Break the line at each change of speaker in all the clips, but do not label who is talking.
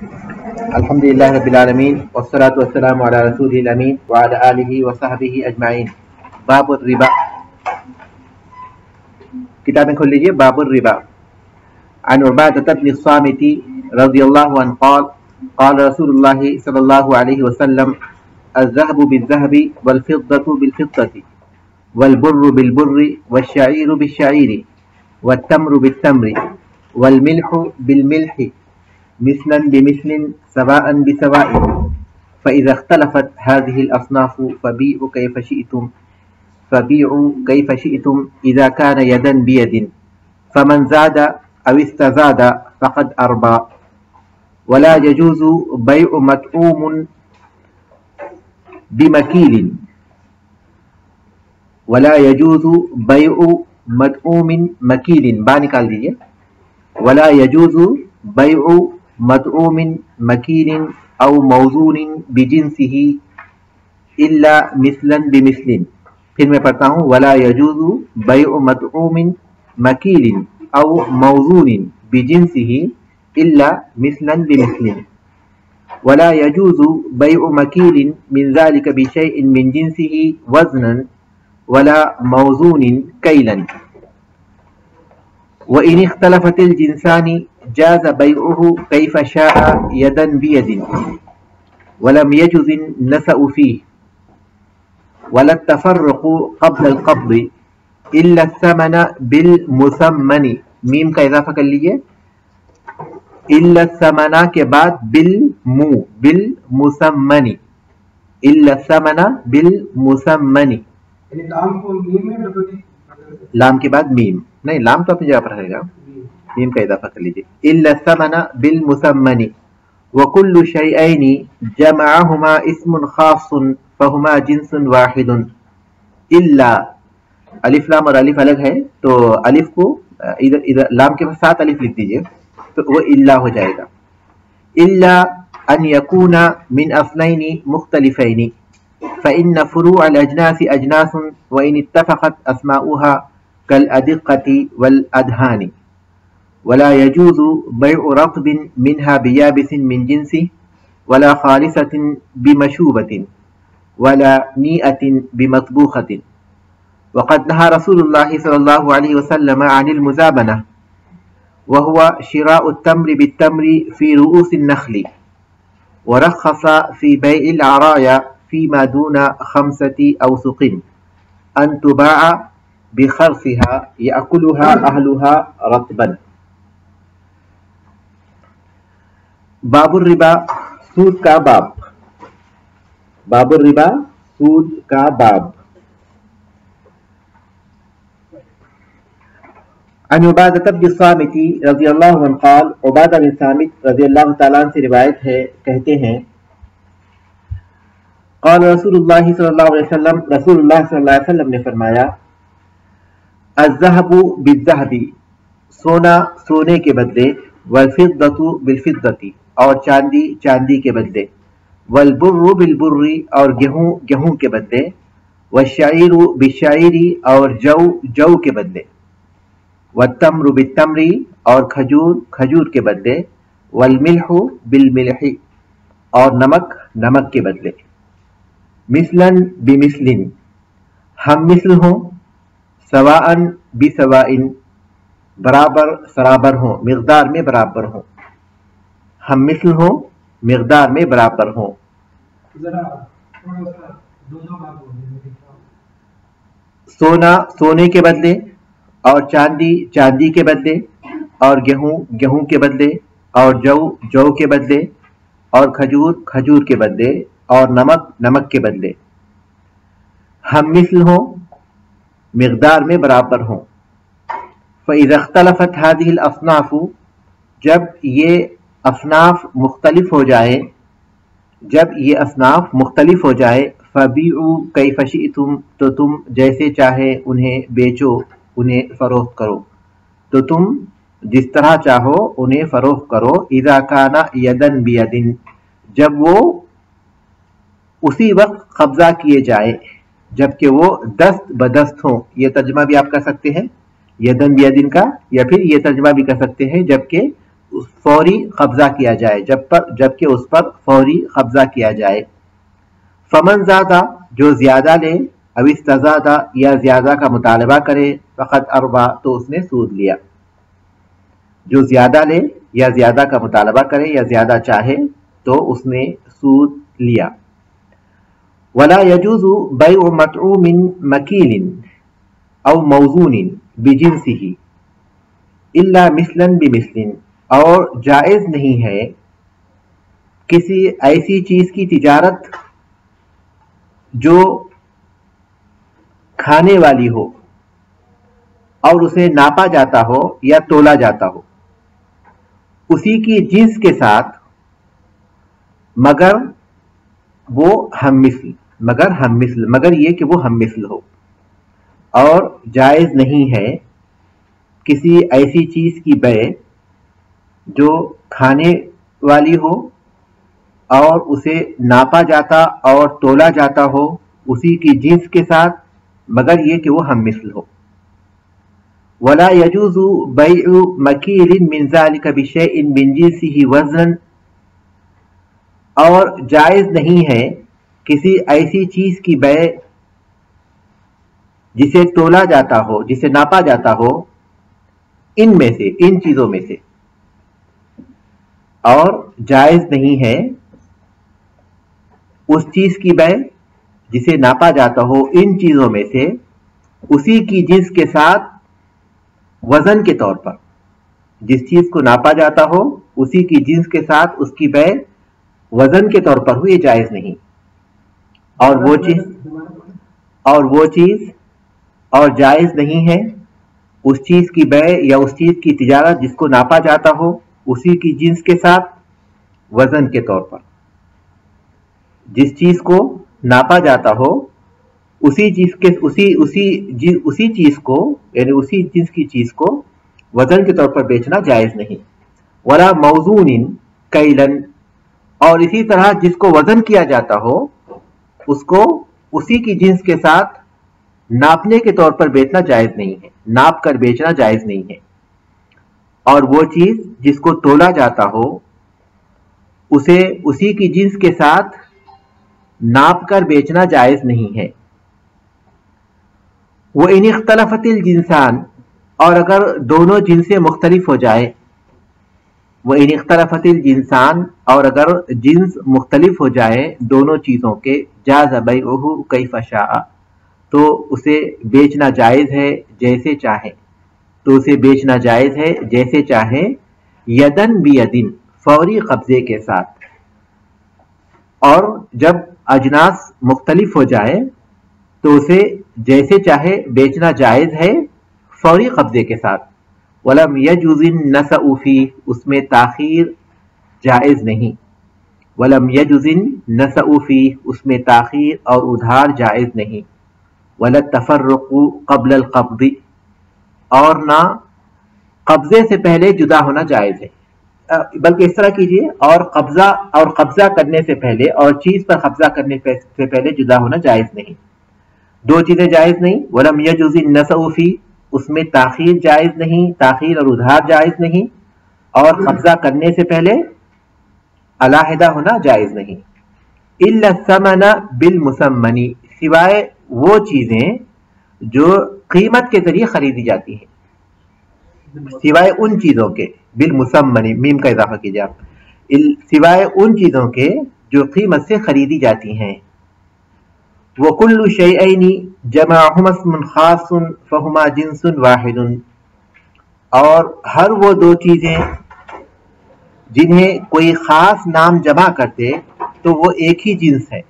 الحمد لله رب العالمين والصلاة والسلام على رسوله الأمين وعلى آله وصحبه أجمعين. باب الربا. کتابیں کھول لیجیے. باب الربا. عن عبادة بن الصامت رضي الله عنه قال قال رسول الله صلى الله عليه وسلم الذهب بالذهب والفضة بالفضة والبر بالبر والشعير بالشعير والتمر بالتمر والملح بالملح مثلا بمثل سواء بسواء فإذا اختلفت هذه الأصناف فبيعوا كيف شئتم إذا كان يدا بيد فمن زاد أو استزاد فقد أربى ولا يجوز بيع مطعوم بمكيل ولا يجوز بيع مطعوم مكيل با نکال دیجیے. ولا يجوز بيع مطعوم مكيل أو موزون بجنسه إلا مثلا بمثل. پھر میں پڑھتا ہوں. ولا يجوز بيع مطعوم مكيل أو موزون بجنسه إلا مثلا بمثل ولا يجوز بيع مكيل من ذلك بشيء من جنسه وزنا ولا موزون كيلا وإن اختلفت الجنسان جاز بيعه كيف شاء يدا بيد ولم يجز النسأ فيه ولا التفرق قبل القبض إلا الثمن بالمثمن. میم کا اضافہ کر لیجیے. إلا الثمن کے بعد بالمثمن. إلا الثمن بالمثمن. لام کے بعد میم نہیں, لام تو اپنی جگہ پر رہے گا. میم کا اضافہ کر لیجیے. إلا الثمن بالمثمن وكل شيئين جمعهما اسم خاص فهما جنس واحد. إلا الف لام اور الف الگ ہے تو الف کو ادھر لام کے ساتھ الف لکھ دیجیے تو وہ الا ہو جائے گا. إلا أن يكون من أصلين مختلفين فإن فروع الأجناس أجناس وإن اتفقت أسماؤها كالأدقة والأدهان ولا يجوز بيع رطب منها بيابس من جنسه ولا خالصة بمشوبة ولا نيئة بمطبوخة. وقد نهى رسول الله صلى الله عليه وسلم عن المزابنة وهو شراء التمر بالتمر في رؤوس النخل ورخص في بيع العرايا فيما دون 5 أوسق أن تباع بخرصها يأكلها أهلها رطبا. باب الربا سود کا باب. باب الربا سود کا باب. عن عبادة بن الصامت رضی اللہ عنہ قال عبادہ بن صامت رضی اللہ تعالیٰ عنہ سے روایت ہے, کہتے ہیں قال رسول اللہ صلی اللہ علیہ وسلم رسول اللہ صلی اللہ علیہ وسلم نے فرمایا الذهب بالذهب سونا سونے کے بدلے والفضة بالفضة اور چاندی چاندی کے بدلے والبر بالبر اور گیہوں گیہوں کے بدلے والشعیر بالشعیر اور جو جو کے بدلے والتمر بالتمر اور کھجور کھجور کے بدلے والملح بالملح اور نمک نمک کے بدلے مثلاً بمثل ہم مثل ہوں سواءً بسواء برابر سرابر ہوں مقدار میں برابر ہوں. ہم مثل ہوں مقدار میں برابر ہوں. سونا سونے کے بدلے اور چاندی چاندی کے بدلے اور گیہوں گیہوں کے بدلے اور جو جو کے بدلے اور کھجور کھجور کے بدلے اور نمک نمک کے بدلے. ہم مثل ہوں مقدار میں برابر ہوں. فَإِذَا اخْتَلَفَتْ هَذِهِ الْأَصْنَافُ جب یہ اصناف مختلف ہو جائے ہو جائے فَبِيعُوا كَيْفَ شِئْتُمْ تو تم جیسے چاہے انہیں بیچو انہیں فروخت کرو تو تم جس طرح چاہو انہیں فروخت کرو. اذا کان یدن بیدن جب وہ اسی وقت قبضہ کیے جائے جبکہ وہ دست بدست ہوں. یہ ترجمہ بھی آپ کر سکتے ہیں یدن بیدن کا, یا پھر یہ ترجمہ بھی کر سکتے ہیں جبکہ فوری قبضہ کیا جائے، جبکہ اس پر فوری قبضہ کیا جائے۔ فمن زادہ جو زیادہ لے، او استزادہ یا زیادہ کا مطالبہ کرے، فقط اربا تو اس نے سود لیا۔ جو زیادہ لے یا زیادہ کا مطالبہ کرے یا زیادہ چاہے تو اس نے سود لیا۔ ولا يجوز بيع مطعوم مكيل او موزون بجنسه الا مثلا بمثل، اور جائز نہیں ہے کسی ایسی چیز کی تجارت جو کھانے والی ہو اور اسے ناپا جاتا ہو یا تولا جاتا ہو اسی کی جنس کے ساتھ، مگر یہ کہ وہ ہم مثل ہو۔ اور جائز نہیں ہے کسی ایسی چیز کی بیع جو کھانے والی ہو اور اسے ناپا جاتا اور تولا جاتا ہو اسی کی جنس کے ساتھ، مگر یہ کہ وہ ہم مثل ہو۔ ولا يجوز بيع مكيل من ذلك بشيء من جنسه وزنا، اور جائز نہیں ہے کسی ایسی چیز کی بیع جسے تولا جاتا ہو، جسے ناپا جاتا ہو، ان چیزوں میں سے، اور جائز نہیں ہے اس چیز کی بیع جسے ناپا جاتا ہو ان چیزوں میں سے اسی کی جنس کے ساتھ وزن کے طور پر، جس چیز کو ناپا جاتا ہو اسی کی جنس کے ساتھ اس کی بیع وزن کے طور پر ہو، یہ جائز نہیں۔ اور جائز نہیں ہے اس چیز کی بیع یا اس چیز کی تجارت جس کو ناپا جاتا ہو اسی کی جنس کے ساتھ وزن کے طور پر۔ جس چیز کو ناپا جاتا ہو اسی چیز کو یعنی اسی جنس کی چیز کو وزن کے طور پر بیچنا جائز نہیں۔ ولا موزون کیلن، اور اسی طرح جس کو وزن کیا جاتا ہو اس کو اسی کی جنس کے ساتھ ناپنے کے طور پر بیچنا جائز نہیں ہے، ناپ کر بیچنا جائز نہیں ہے۔ اور وہ چیز جس کو تولا جاتا ہو اسے اسی کی جنس کے ساتھ ناپ کر بیچنا جائز نہیں ہے۔ وَإِنِ اخْتَلَفَتِ الْجِنسَانِ، اور اگر دونوں جنسیں مختلف ہو جائے، وَإِنِ اخْتَلَفَتِ الْجِنسَانِ، اور اگر جنس مختلف ہو جائے دونوں چیزوں کے، جاز بَيْعُهُ كَيْفَ شَاءَ، تو اسے بیچنا جائز ہے جیسے چاہے، یدن بیدن، فوری قبضے کے ساتھ۔ اور جب اجناس مختلف ہو جائے تو اسے جیسے چاہے بیچنا جائز ہے فوری قبضے کے ساتھ۔ وَلَمْ يَجُزِ النَّسَأُ فِيهِ، اس میں تاخیر جائز نہیں۔ وَلَمْ يَجُزِ النَّسَأُ فِيهِ، اس میں تاخیر اور ادھار جائز نہیں۔ وَلَا التَّفَرُّقُ قَبْلَ الْقَبْضِ، اور نہ قبضے سے پہلے جدا ہونا جائز ہے، بلکہ اس طرح کیجئے، اور قبضہ کرنے سے پہلے اور چیز پر قبضہ کرنے سے پہلے جدا ہونا جائز نہیں۔ دو چیزیں جائز نہیں۔ وَلَمْ يَجُزِ النَّسَأُ فِيهِ، اس میں تاخیر جائز نہیں، تاخیر اور ادھار جائز نہیں، اور قبضہ کرنے سے پہلے علیحدہ ہونا جائز نہیں۔ إِلَّا الثَّمَنَ بِالْمُثَمَّنِ، سوائے وہ چیزیں جو قیمت کے ذریعے خریدی جاتی ہیں، سوائے ان چیزوں کے، بالمثمن، میم کا اضافہ کیجیے آپ، سوائے ان چیزوں کے جو قیمت سے خریدی جاتی ہیں۔ وَكُلُّ شَيْئَيْنِ جَمَعَهُمَا اسْمٌ خَاصٌ فَهُمَا جِنْسٌ وَاحِدٌ، اور ہر وہ دو چیزیں جنہیں کوئی خاص نام جمع کرتے تو وہ ایک ہی جنس ہے،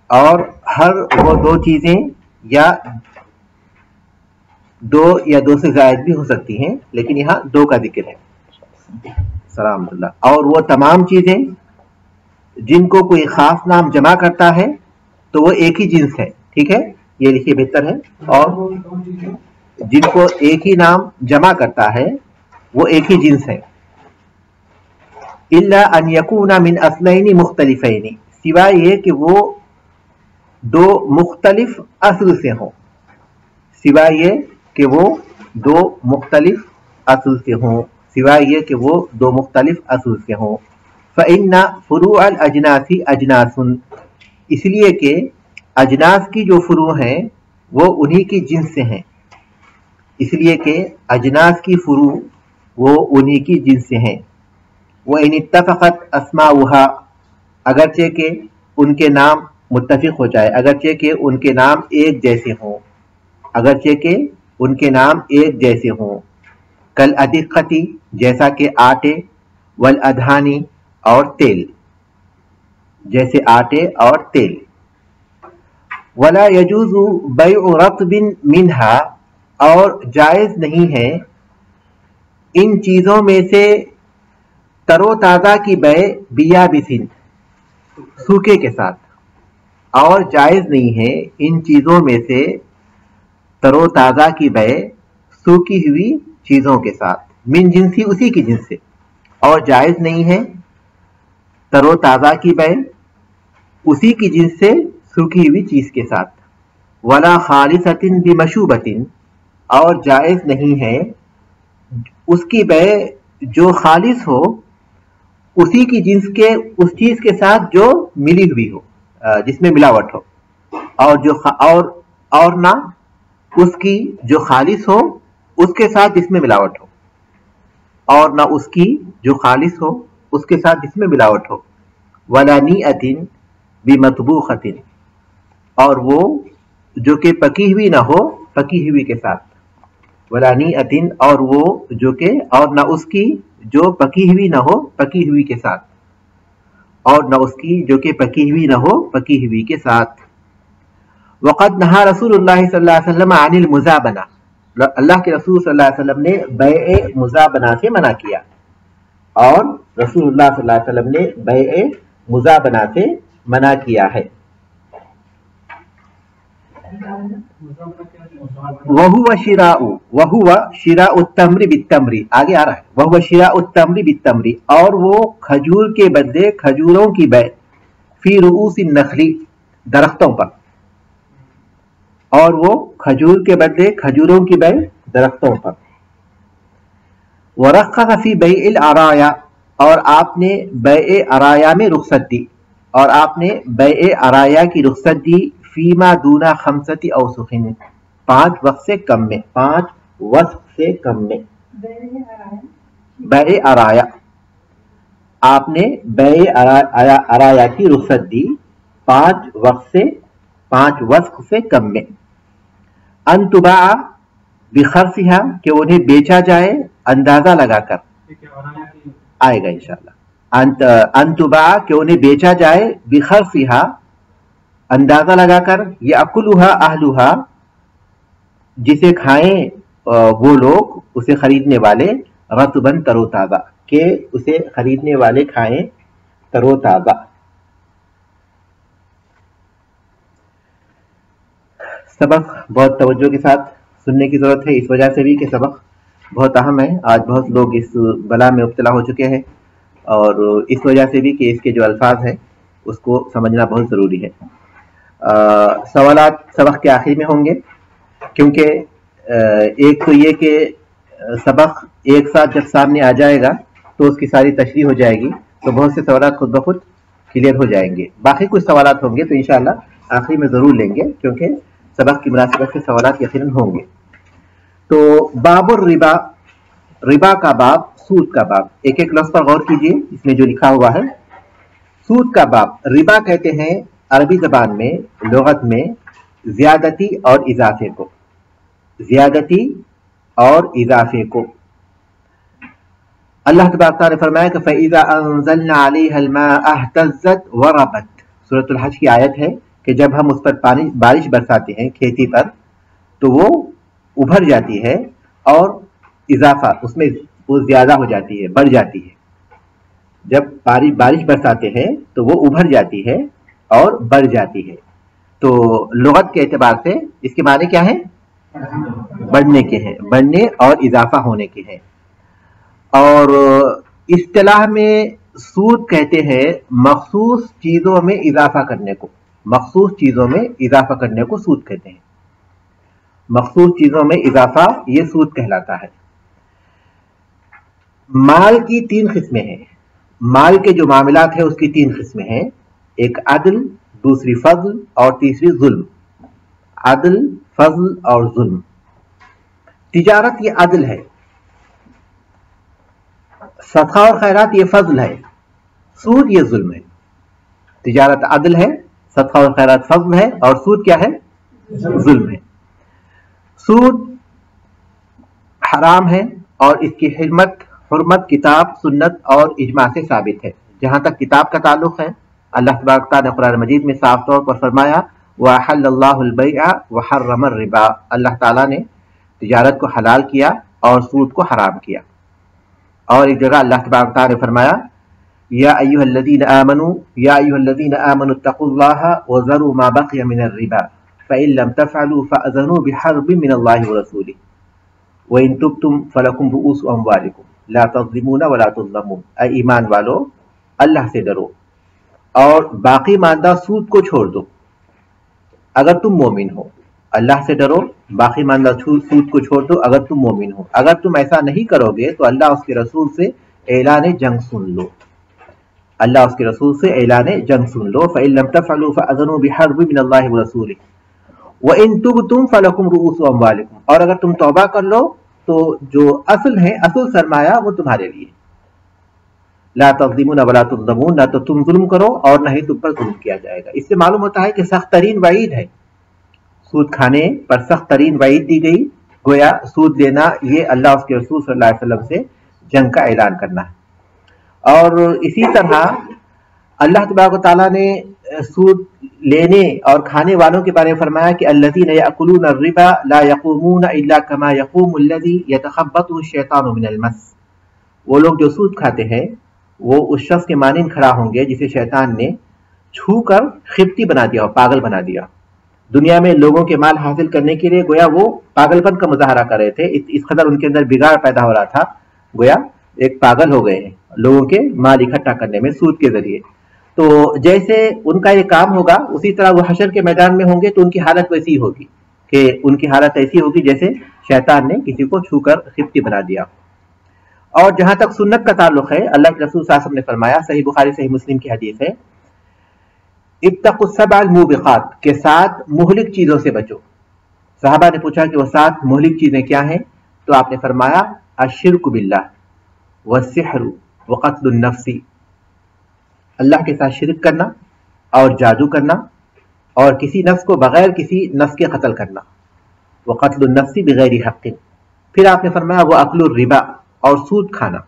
اور ہر وہ دو چیزیں یا دو سے زائد بھی ہو سکتی ہیں، لیکن یہاں دو کا ذکر ہے۔ سلام اللہ۔ اور وہ تمام چیزیں جن کو کوئی خاص نام جمع کرتا ہے تو وہ ایک ہی جنس ہے، ٹھیک ہے، یہ لکھیے بہتر ہے۔ اور جن کو ایک ہی نام جمع کرتا ہے وہ ایک ہی جنس ہے۔ الا ان یکون من اصلین مختلفین، سوائے یہ کہ وہ دو مختلف اصل سے ہوں، سوائے یہ کہ وہ دو مختلف اصل سے ہوں، سوائے یہ کہ وہ دو مختلف اصول سے ہوں. فإن فروع الاجناس اجناس، اس لیے کہ اجناس کی جو فروع ہیں وہ انہی کی جنس سے ہیں، اس لیے کہ اجناس کی فروع وہ انہی کی جنس سے ہیں. وإن اتفقت اسماؤها، اگرچہ کہ ان کے نام متفق ہو جائے، اگرچہ کہ ان کے نام ایک جیسے ہوں، اگرچہ کہ ان کے نام ایک جیسے ہوں. کالادقتی، جیسا کہ آٹے، والادھانی، اور تیل، جیسے آٹے اور تیل. ولا يجوز بیع رطب منها، اور جائز نہیں ہے ان چیزوں میں سے تر و تازہ کی بیع بیابس، سوکھے کے ساتھ، اور جائز نہیں ہے ان چیزوں میں سے تر و تازہ کی بیع سوکھی ہوئی چیزوں کے ساتھ، من جنسی، اسی کی جنس سے، اور جائز نہیں ہے تر و تازہ کی بیع اسی کی جنس سے سوکھی ہوئی چیز کے ساتھ. ولا خالصۃ بمشوبۃ، اور جائز نہیں ہے اس کی بیع جو خالص ہو اسی کی جنس کے، اس چیز کے ساتھ جو ملی ہوئی ہو، جس میں ملاوٹ ہو، اور نہ اس کی جو خالص ہو اس کے ساتھ جس میں ملاوٹ ہو، اور نہ اس کی جو خالص ہو اس کے ساتھ جس میں ملاوٹ ہو. ولا نیۃ بمطبوخۃ، اور وہ جو کہ پکی ہوئی نہ ہو پکی ہوئی کے ساتھ. ولا نیۃ، اور وہ جو کہ، اور نہ اس کی جو پکی ہوئی نہ ہو پکی ہوئی کے ساتھ، اور نہ اس کی جو کہ پکی ہوئی نہ ہو پکی ہوئی کے ساتھ. وقد نہا رسول اللہ صلی اللہ علیہ وسلم عن المزابنہ، اللہ کے رسول صلی اللہ علیہ وسلم نے بیع مزابنہ سے منع کیا، اور رسول اللہ صلی اللہ علیہ وسلم نے بیع مزابنہ سے منع کیا ہے. وَهُوَ شِرَاءُ التَّمْرِ بِالتَّمْرِ، آگے آ رہا ہے، وَهُوَ شِرَاءُ التَّمْرِ بِالتَّمْرِ، اور وہ کھجور کے بدلے کھجوروں کی بیع، فی رؤوس النخل، درختوں پر، اور وہ کھجور کے بدلے کھجوروں کی بیع درختوں پر. وَرَخَّصَ فِي بَيْعِ الْعَرَايَا، اور آپ نے بیع عرایا میں رخصت دی، اور آپ نے بیع عرایا کی رخصت دی، فیما دونا خمسۃ اوسق، 5 وقت سے کم میں، 5 وسق سے کم میں. بیع عرایا، آپ نے بیع عرایا کی رخصت دی 5 وقت سے، 5 وسق سے کم میں. ان تباع بخرصھا، کہ انہیں بیچا جائے اندازہ لگا کر، آئے گا انشاءاللہ. ان تباع، کہ انہیں بیچا جائے، بخرصھا، اندازہ لگا کر، یاکلھا اہلھا، جسے کھائیں وہ لوگ، اسے خریدنے والے، رطباً تر و تازہ، کہ اسے خریدنے والے کھائیں تر و تازہ. سبق بہت توجہ کے ساتھ سننے کی ضرورت ہے، اس وجہ سے بھی کہ سبق بہت اہم ہے. آج بہت لوگ اس بلا میں مبتلا ہو چکے ہیں، اور اس وجہ سے بھی کہ اس کے جو الفاظ ہیں اس کو سمجھنا بہت ضروری ہے. سوالات سبق کے آخر میں ہوں گے، کیونکہ ایک تو یہ کہ سبق ایک ساتھ جب سامنے آ جائے گا تو اس کی ساری تشریح ہو جائے گی، تو بہت سے سوالات خود بخود کلیئر ہو جائیں گے. باقی کچھ سوالات ہوں گے تو انشاءاللہ آخری میں ضرور لیں گے، کیونکہ سبق کی مناسبت سے سوالات یقیناً ہوں گے. تو باب الربا، ربا کا باب، سود کا باب. ایک ایک لفظ پر غور کیجئے، اس میں جو لکھا ہوا ہے. سود کا باب، ربا کہتے ہیں عربی زبان میں، لغت میں، زیادتی اور اضافے کو، زیادتی اور اضافے کو. اللہ تبارک تعالیٰ نے فرمایا کہ فَإِذَا أَنزَلْنَا عَلَيْهَا الْمَاءَ اهْتَزَّتْ وَرَبَتْ، سورۃ الحج کی آیت ہے کہ جب ہم اس پر بارش برساتے ہیں کھیتی پر تو وہ ابھر جاتی ہے، اور اضافہ اس میں وہ زیادہ ہو جاتی ہے، بڑھ جاتی ہے. جب بارش برساتے ہیں تو وہ ابھر جاتی ہے اور بڑھ جاتی ہے. تو لغت کے اعتبار سے اس کے معنی کیا ہیں؟ بڑھنے کے ہیں، بڑھنے اور اضافہ ہونے کے ہیں. اور اصطلاح میں سود کہتے ہیں مخصوص چیزوں میں اضافہ کرنے کو، مخصوص چیزوں میں اضافہ کرنے کو سود کہتے ہیں. مخصوص چیزوں میں اضافہ یہ سود کہلاتا ہے. مال کی 3 قسمیں ہیں، مال کے جو معاملات ہیں اس کی 3 قسمیں ہیں، ایک عدل، دوسری فضل اور تیسری ظلم۔ عدل، فضل اور ظلم۔ تجارت یہ عدل ہے، صدقہ اور خیرات یہ فضل ہے، سود یہ ظلم ہے۔ تجارت عدل ہے، صدقہ اور خیرات فضل ہے، اور سود کیا ہے؟ ظلم ہے۔ سود حرام ہے اور اس کی حرمت کتاب، سنت اور اجماع سے ثابت ہے۔ جہاں تک کتاب کا تعلق ہے، اللہ تبارک و تعالیٰ نے قرآن مجید میں صاف طور پر فرمایا وَأَحَلَّ اللَّهُ الْبَيْعَ وَحَرَّمَ الرِّبَا، اللہ تعالیٰ نے تجارت کو حلال کیا اور سود کو حرام کیا۔ اور ایک جگہ اللہ تبارک و تعالیٰ نے فرمایا یا ایھا الذین آمنوا اتقوا اللہ وذروا ما بقی من الربا فإن لم تفعلوا فأذنوا بحرب من اللہ ورسولہ وإن تبتم فلکم رؤوس اموالکم لا تظلمون ولا تظلمون۔ اے ایمان والو، اللہ سے ڈرو اور باقی ماندہ سود کو چھوڑ دو اگر تم مومن ہو۔ اللہ سے ڈرو، باقی ماندہ سود کو چھوڑ دو اگر تم مومن ہو۔ اگر تم ایسا نہیں کرو گے تو اللہ اس کے رسول سے اعلان جنگ سن لو، اللہ اس کے رسول سے اعلان جنگ سن لو۔ فإن لم تفعلوا فأذنوا بحرب من اللہ ورسولہ وإن تبتم فلکم رؤوس اموالکم، اور اگر تم توبہ کر لو تو جو اصل ہے، اصل سرمایہ وہ تمہارے لیے۔ لا تظلمون ولا تظلمون، نہ تو تم ظلم کرو اور نہ ہی تم پر ظلم کیا جائے گا۔ اس سے معلوم ہوتا ہے کہ سخت ترین وعید ہے، سود کھانے پر سخت ترین وعید دی گئی۔ گویا سود لینا یہ اللہ اس کے رسول صلی اللہ علیہ وسلم سے جنگ کا اعلان کرنا ہے۔ اور اسی طرح اللہ تبارک و تعالیٰ نے سود لینے اور کھانے والوں کے بارے میں فرمایا کہ الذین یأکلون الربا لا یقومون الا کما یقوم الذی یتخبطہ الشیطان من المس، وہ لوگ جو سود کھاتے ہیں وہ اس شخص کے مانند کھڑا ہوں گے جسے شیطان نے چھو کر خبتی بنا دیا اور پاگل بنا دیا۔ دنیا میں لوگوں کے مال حاصل کرنے کے لیے گویا وہ پاگل پن کا مظاہرہ کر رہے تھے، اس قدر ان کے اندر بگاڑ پیدا ہو رہا تھا، گویا ایک پاگل ہو گئے ہیں لوگوں کے مال اکٹھا کرنے میں سود کے ذریعے۔ تو جیسے ان کا یہ کام ہوگا اسی طرح وہ حشر کے میدان میں ہوں گے تو ان کی حالت ویسی ہوگی کہ ان کی حالت ایسی ہوگی جیسے شیطان نے کسی کو چھو کر خبتی بنا دیا۔ اور جہاں تک سنت کا تعلق ہے، اللہ کے رسول صلی اللہ علیہ وسلم نے فرمایا، صحیح بخاری صحیح مسلم کی حدیث ہے، اتقوا السبع الموبقات، کے 7 مہلک چیزوں سے بچو۔ صحابہ نے پوچھا کہ وہ 7 مہلک چیزیں کیا ہیں؟ تو آپ نے فرمایا الشرک باللہ والسحر وقتل النفس، اللہ کے ساتھ شرک کرنا اور جادو کرنا اور کسی نفس کو بغیر کسی نفس کے قتل کرنا، وقتل النفس بغیر حق۔ پھر آپ نے فرمایا وہ اکل الربا، اور سود کھانا،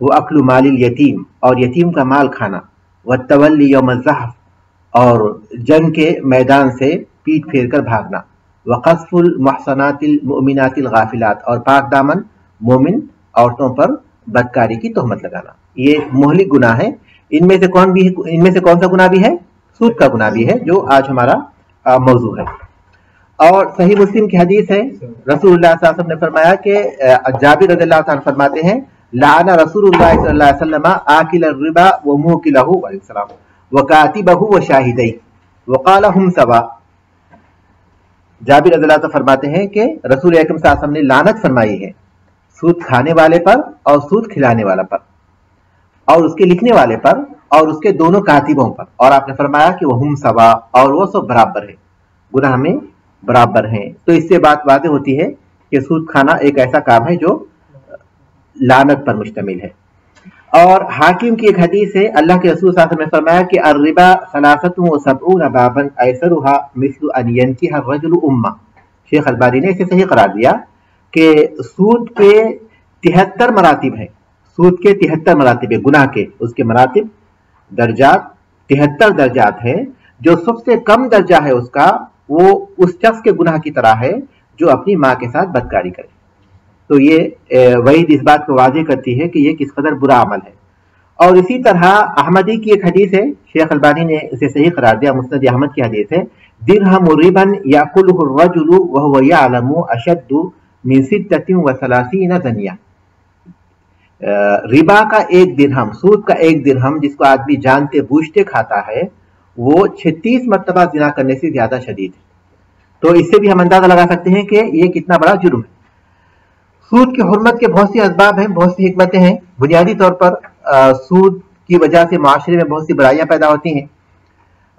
وہ اکل مال الیتیم، اور یتیم کا مال کھانا، والتولی یوم الزحف، اور جنگ کے میدان سے پیٹ پھیر کر بھاگنا، وقذف المحصنات المؤمنات الغافلات، اور پاک دامن مومن عورتوں پر بدکاری کی تہمت لگانا۔ یہ مہلک گناہ ہے۔ ان میں سے کون سا گناہ بھی ہے؟ سود کا گناہ بھی ہے، جو آج ہمارا موضوع ہے۔ اور صحیح مسلم کی حدیث ہے، رسول اللہ صلی اللہ علیہ وسلم نے فرمایا کہ جابر رضی اللہ عنہ فرماتے ہیں لعن رسول اللہ صلی اللہ علیہ وسلم آکل الربا وموکلہ علیہ السلام وکاتبہ وشاہدیہ وقال ہم سوا۔ جابر رضی اللہ عنہ فرماتے ہیں کہ رسول اکرم صلی اللہ علیہ وسلم نے لعنت فرمائی ہے سود کھانے والے پر اور سود کھلانے والا پر اور اس کے لکھنے والے پر اور اس کے دونوں کاتبوں پر، اور آپ نے فرمایا کہ وہ ہم سوا، اور وہ سب برابر ہیں، گناہ میں برابر ہیں۔ تو اس سے بات واضح ہوتی ہے کہ سود کھانا ایک ایسا کام ہے جو لعنت پر مشتمل ہے۔ اور حاکم کی ایک حدیث ہے، اللہ کے رسول صلی اللہ علیہ وسلم نے فرمایا کہ الربا 73 بابا ایسرها مثل ان ينكح الرجل امه۔ شیخ البانی نے اسے صحیح قرار دیا کہ سود کے 73 مراتب ہیں، سود کے 73 مراتب ہیں، گناہ کے اس کے مراتب درجات 73 درجات ہیں۔ جو سب سے کم درجہ ہے اس کا، وہ اس شخص کے گناہ کی طرح ہے جو اپنی ماں کے ساتھ بدکاری کرے۔ تو یہ وعید اس بات کو واضح کرتی ہے کہ یہ کس قدر برا عمل ہے۔ اور اسی طرح احمدی کی ایک حدیث ہے، شیخ البانی نے اسے صحیح قرار دیا، مسند احمد کی حدیث ہے، درہم ربا یاکلہ الرجل وهو یعلم اشد من 36 زنیہ۔ ربا کا 1 درہم، سود کا 1 درہم جس کو آدمی جانتے بوجھتے کھاتا ہے، وہ 36 مرتبہ زنا کرنے سے زیادہ شدید ہے۔ تو اس سے بھی ہم اندازہ لگا سکتے ہیں کہ یہ کتنا بڑا جرم ہے۔ سود کی حرمت کے بہت سی اسباب ہیں، بہت سی حکمتیں ہیں. بنیادی طور پر سود کی وجہ سے معاشرے میں بہت سی برائیاں پیدا ہوتی ہیں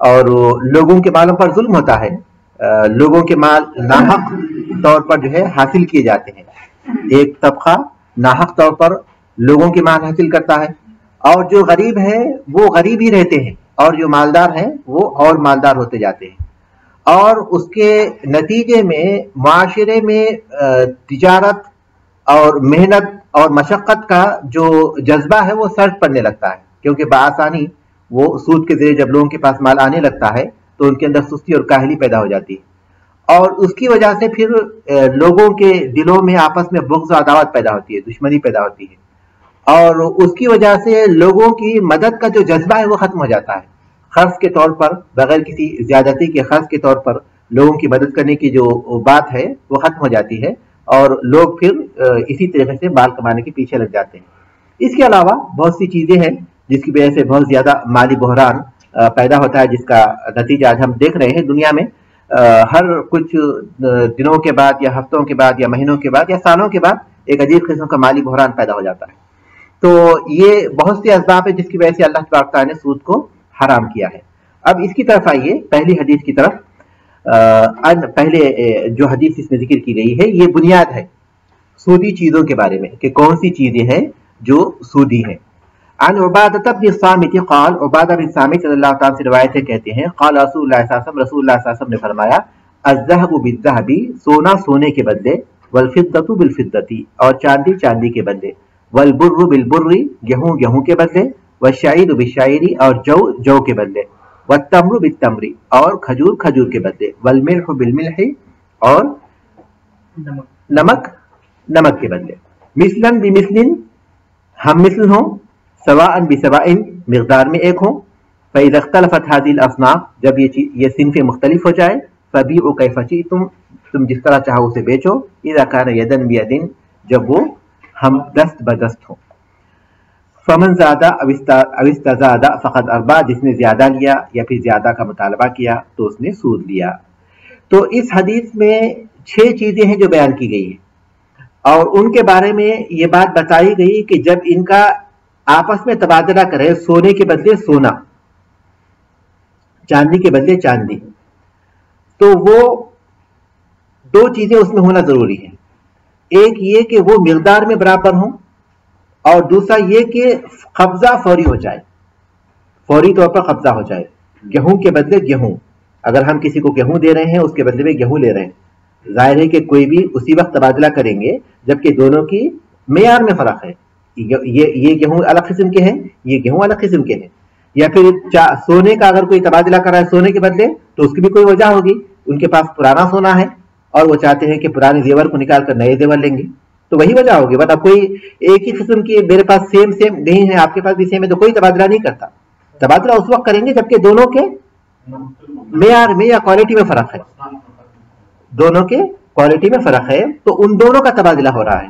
اور لوگوں کے مالوں پر ظلم ہوتا ہے. لوگوں کے مال ناحق طور پر جو ہے حاصل کیے جاتے ہیں. ایک طبقہ ناحق طور پر لوگوں کے مال حاصل کرتا ہے اور جو غریب ہے وہ غریب ہی رہتے ہیں اور جو مالدار ہیں وہ اور مالدار ہوتے جاتے ہیں. اور اس کے نتیجے میں معاشرے میں تجارت اور محنت اور مشقت کا جو جذبہ ہے وہ سرد پڑنے لگتا ہے، کیونکہ بآسانی وہ سود کے ذریعے جب لوگوں کے پاس مال آنے لگتا ہے تو ان کے اندر سستی اور کاہلی پیدا ہو جاتی ہے اور اس کی وجہ سے پھر لوگوں کے دلوں میں آپس میں بغض و عداوت پیدا ہوتی ہے، دشمنی پیدا ہوتی ہے اور اس کی وجہ سے لوگوں کی مدد کا جو جذبہ ہے وہ ختم ہو جاتا ہے. خرچ کے طور پر بغیر کسی زیادتی کے خرچ کے طور پر لوگوں کی مدد کرنے کی جو بات ہے وہ ختم ہو جاتی ہے اور لوگ پھر اسی طریقے سے مال کمانے کے پیچھے لگ جاتے ہیں. اس کے علاوہ بہت سی چیزیں ہیں جس کی وجہ سے بہت زیادہ مالی بحران پیدا ہوتا ہے، جس کا نتیجہ آج ہم دیکھ رہے ہیں دنیا میں. ہر کچھ دنوں کے بعد یا ہفتوں کے بعد یا مہینوں کے بعد یا سالوں کے بعد ایک عجیب قسم کا مالی بحران پیدا ہو جاتا ہے. تو یہ بہت سے اسباب ہیں جس کی وجہ سے اللہ تبارک تعالیٰ نے سود کو حرام کیا ہے. اب اس کی طرف آئیے، پہلی حدیث کی طرف. پہلے جو حدیث اس میں ذکر کی گئی ہے یہ بنیاد ہے سودی چیزوں کے بارے میں کہ کون سی چیزیں ہیں جو سودی ہیں. عن عبادہ بن الصامت قال، عبادہ بن صامت رضی اللہ تعالیٰ سے روایت ہے، کہتے ہیں قال رسول اللہ صلی اللہ علیہ وسلم، رسول اللہ صلی اللہ علیہ وسلم نے فرمایا الذهب بالذهب، سونا سونے کے بدلے، والفضة بالفضة، اور چاندی چاندی کے بدلے، والبر بالبر، گیہوں گیہوں کے بدلے، والشعیر بالشعیر، اور جو جو کے بدلے، والتمر بالتمر، اور کھجور کھجور کے بدلے، والملح بالملح، اور نمک نمک کے بدلے، مثلا بمثل، ہم مثل ہوں، سواء بسواء، مقدار میں ایک ہوں. فإذا اختلفت هذه الأصناف، جب یہ صنفیں مختلف ہو جائے، فبيعوا كيف شئتم، تم جس طرح چاہو اسے بیچو، اذا كان يدا بيد، جب وہ ہم دست بدست ہوں. فمن زاد او استزاد فقد اربا، جس نے زیادہ لیا یا پھر زیادہ کا مطالبہ کیا تو اس نے سود لیا. تو اس حدیث میں 6 چیزیں ہیں جو بیان کی گئی ہیں اور ان کے بارے میں یہ بات بتائی گئی کہ جب ان کا آپس میں تبادلہ کرے، سونے کے بدلے سونا، چاندی کے بدلے چاندی، تو وہ 2 چیزیں اس میں ہونا ضروری ہے. ایک یہ کہ وہ مقدار میں برابر ہوں اور دوسرا یہ کہ قبضہ فوری ہو جائے، فوری طور پر قبضہ ہو جائے. گیہوں کے بدلے گیہوں، اگر ہم کسی کو گیہوں دے رہے ہیں اس کے بدلے میں گیہوں لے رہے ہیں، ظاہر ہے کہ کوئی بھی اسی وقت تبادلہ کریں گے جبکہ دونوں کی معیار میں فرق ہے. یہ گیہوں الگ قسم کے ہیں، یہ گیہوں الگ قسم کے ہیں. یا پھر سونے کا اگر کوئی تبادلہ کر رہا ہے سونے کے بدلے تو اس کی بھی کوئی وجہ ہوگی، ان کے پاس پرانا سونا ہے اور وہ چاہتے ہیں کہ پرانے زیور کو نکال کر نئے زیور لیں گے، تو وہی وجہ ہوگی. بٹ اب کوئی ایک ہی قسم کی میرے پاس سیم نہیں ہے، آپ کے پاس بھی سیم ہے، تو کوئی تبادلہ نہیں کرتا. تبادلہ اس وقت کریں گے جبکہ دونوں کے معیار میں یا کوالٹی میں فرق ہے، دونوں کے کوالٹی میں فرق ہے، تو ان دونوں کا تبادلہ ہو رہا ہے.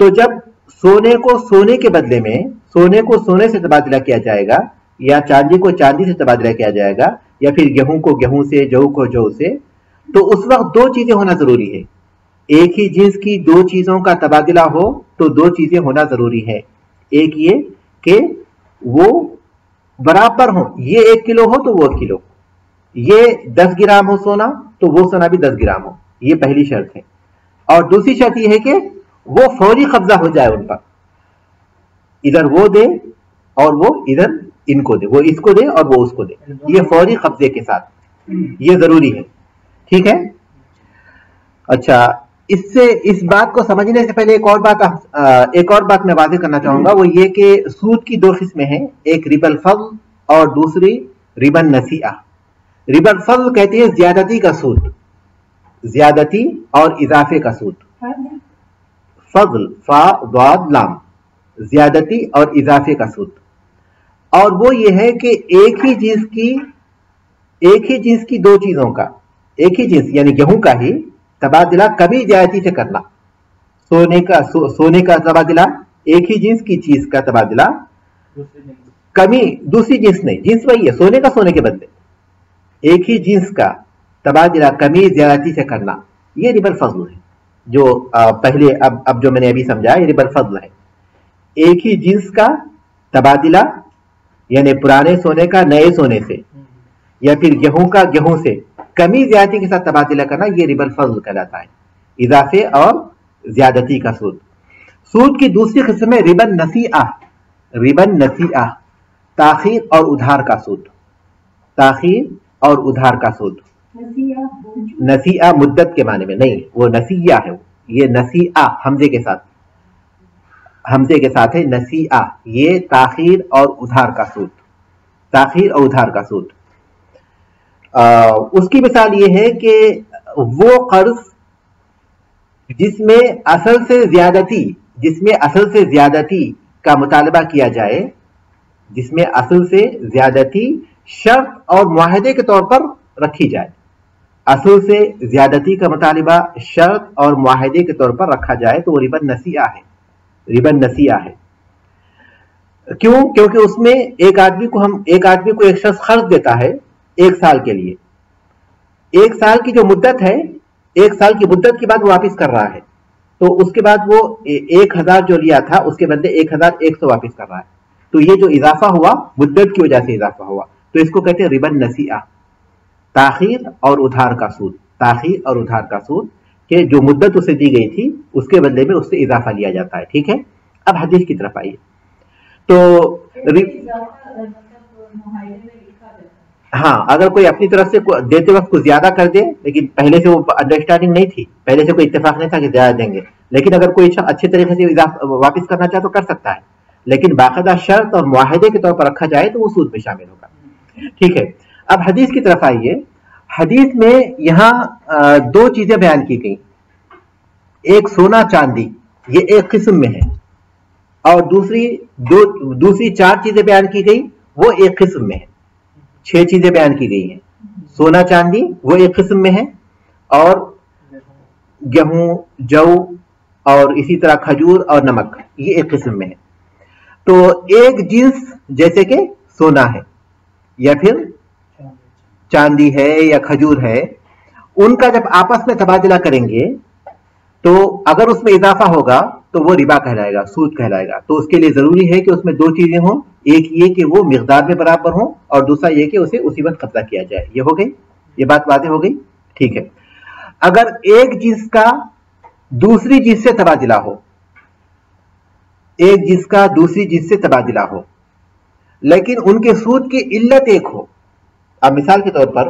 تو جب سونے کو سونے کے بدلے میں سونے کو سونے سے تبادلہ کیا جائے گا یا چاندی کو چاندی سے تبادلہ کیا جائے گا یا پھر گیہوں کو گیہوں سے، جو کو جو سے، تو اس وقت 2 چیزیں ہونا ضروری ہے. ایک ہی جنس کی 2 چیزوں کا تبادلہ ہو تو 2 چیزیں ہونا ضروری ہے. ایک یہ کہ وہ برابر ہوں، یہ 1 کلو ہو تو وہ 1 کلو، یہ 10 گرام ہو سونا تو وہ سونا بھی 10 گرام ہو، یہ پہلی شرط ہے. اور دوسری شرط یہ ہے کہ وہ فوری قبضہ ہو جائے ان پر، ادھر وہ دے اور وہ ادھر ان کو دے، وہ اس کو دے اور وہ اس کو دے، یہ فوری قبضے کے ساتھ، یہ ضروری ہے. ٹھیک ہے. اچھا، اس بات کو سمجھنے سے پہلے ایک اور بات میں واضح کرنا چاہوں گا، وہ یہ کہ سود کی 2 قسمیں ہیں، ایک ربا الفضل اور دوسری ربا النسیئہ. ربا الفضل کہتے ہیں زیادتی کا سود، زیادتی اور اضافے کا سود. فضل، فا ضاد لام، زیادتی اور اضافے کا سود. اور وہ یہ ہے کہ ایک ہی جنس کی 2 چیزوں کا، ایک ہی جنس یعنی گیہوں کا ہی تبادلہ کمی زیادتی سے کرنا. سونے کا تبادلہ، ایک ہی جنس کی چیز کا تبادلہ کمی، دوسری جنس نہیں، جنس وہی ہے، سونے کا سونے کے بدلے ایک ہی جنس کا تبادلہ کمی زیادتی سے کرنا، یہ ربا الفضل ہے. جو پہلے اب جو میں نے ابھی سمجھا یہ ربا الفضل ہے. ایک ہی جنس کا تبادلہ یعنی پرانے سونے کا نئے سونے سے یا پھر گیہوں کا گیہوں سے کمی زیادتی کے ساتھ تبادلہ کرنا یہ ربا الفضل کہلاتا ہے. اضافے اور زیادتی کا سود. سود کی دوسری قسم ہے ربا النسیئہ. ربا النسیئہ تاخیر اور ادھار کا سود. تاخیر اور ادھار کا سود. نسیئہ مدت کے معنی میں نہیں, وہ نسیہ ہے. یہ نسیئہ حمزے کے ساتھ, حمزے کے ساتھ ہے نسیئہ. یہ تاخیر اور ادھار کا سود. تاخیر اور ادھار کا سود. اس کی مثال یہ ہے کہ وہ قرض جس میں اصل سے زیادتی کا مطالبہ کیا جائے, جس میں اصل سے زیادتی شرط اور معاہدے کے طور پر رکھی جائے. اصل سے زیادتی کا مطالبہ شرط اور معاہدے کے طور پر رکھا جائے تو وہ ربا النسیئہ ہے. ربا النسیئہ ہے. کیوں؟ کیونکہ اس میں ایک آدمی کو ایک شخص قرض دیتا ہے 1 سال کے لیے. 1 سال کی جو مدت ہے, 1 سال کی مدت کے بعد وہ واپس کر رہا ہے, تو اس کے بعد وہ 1000 جو لیا تھا اس کے بدلے 1100 واپس کر رہا ہے. تو یہ جو اضافہ ہوا مدت کی وجہ سے اضافہ ہوا, تو اس کو کہتے ہیں ربا النسیئہ. تاخیر اور ادھار کا سود. تاخیر اور ادھار کا سود کہ جو مدت اسے دی گئی تھی اس کے بدلے میں اس سے اضافہ لیا جاتا ہے. ٹھیک ہے, اب حدیث کی طرف آئیے. تو ہاں, اگر کوئی اپنی طرف سے دیتے وقت کچھ زیادہ کر دے, لیکن پہلے سے وہ انڈرسٹینڈنگ نہیں تھی, پہلے سے کوئی اتفاق نہیں تھا کہ زیادہ دیں گے, لیکن اگر کوئی اچھے طریقے سے واپس کرنا چاہے تو کر سکتا ہے, لیکن باقاعدہ شرط اور معاہدے کے طور پر رکھا جائے تو وہ سود میں شامل ہوگا. ٹھیک ہے, اب حدیث کی طرف آئیے. حدیث میں یہاں 2 چیزیں بیان کی گئی. ایک سونا چاندی, یہ ایک قسم میں ہے, اور دوسری 4 چیزیں بیان کی گئی وہ ایک قسم میں ہے. 6 چیزیں بیان کی گئی ہیں. سونا چاندی وہ ایک قسم میں ہے, اور گیہوں, جو اور اسی طرح کھجور اور نمک یہ ایک قسم میں ہے. تو ایک جنس جیسے کہ سونا ہے یا پھر چاندی ہے یا کھجور ہے, ان کا جب آپس میں تبادلہ کریں گے تو اگر اس میں اضافہ ہوگا تو وہ ربا کہلائے گا, سود کہلائے گا. تو اس کے لیے ضروری ہے کہ اس میں 2 چیزیں ہوں. ایک یہ کہ وہ مقدار میں برابر ہوں, اور دوسرا یہ کہ اسے اسی وقت قبضہ کیا جائے. یہ ہو گئی, یہ بات واضح ہو گئی. ٹھیک ہے, اگر ایک جنس کا دوسری جنس سے تبادلہ ہو, ایک جنس کا دوسری جنس سے تبادلہ ہو, لیکن ان کے سود کی علت ایک ہو. اب مثال کے طور پر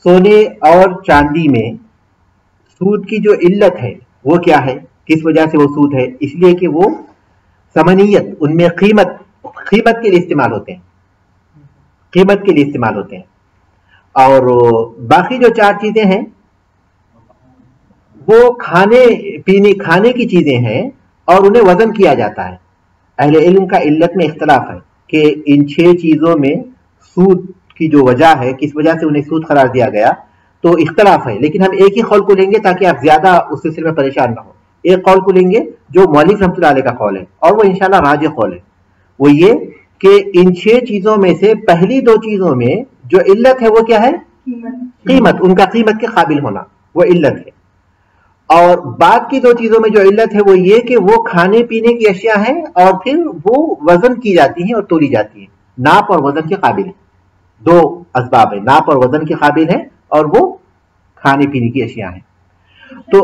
سونے اور چاندی میں سود کی جو علت ہے وہ کیا ہے, کس وجہ سے وہ سود ہے؟ اس لیے کہ وہ ثمنیت, ان میں قیمت کے لیے استعمال ہوتے ہیں, قیمت کے لیے استعمال ہوتے ہیں. اور باقی جو 4 چیزیں ہیں وہ کھانے کی چیزیں ہیں, اور انہیں وزن کیا جاتا ہے. اہل علم کا علت میں اختلاف ہے کہ ان 6 چیزوں میں سود کی جو وجہ ہے, کس وجہ سے انہیں سود قرار دیا گیا, تو اختلاف ہے. لیکن ہم ایک ہی قول کو لیں گے تاکہ آپ زیادہ اس سلسلے میں پریشان نہ ہو. ایک قول کو لیں گے جو مولوی رحمۃ اللہ علیہ کا قول ہے, اور وہ انشاءاللہ راجح قول ہے. وہ یہ کہ ان 6 چیزوں میں سے پہلی 2 چیزوں میں جو علت ہے وہ کیا ہے؟ قیمت. ان کا قیمت کے قابل ہونا وہ علت ہے. اور بعد کی 2 چیزوں میں جو علت ہے وہ یہ کہ وہ کھانے پینے کی اشیاء ہیں, اور پھر وہ وزن کی جاتی ہیں اور تولی جاتی ہیں, ناپ اور وزن کے قابل ہیں. 2 اسباب ہیں, ناپ اور وزن کے قابل ہیں, اور وہ کھانے پینے کی اشیاء ہیں. تو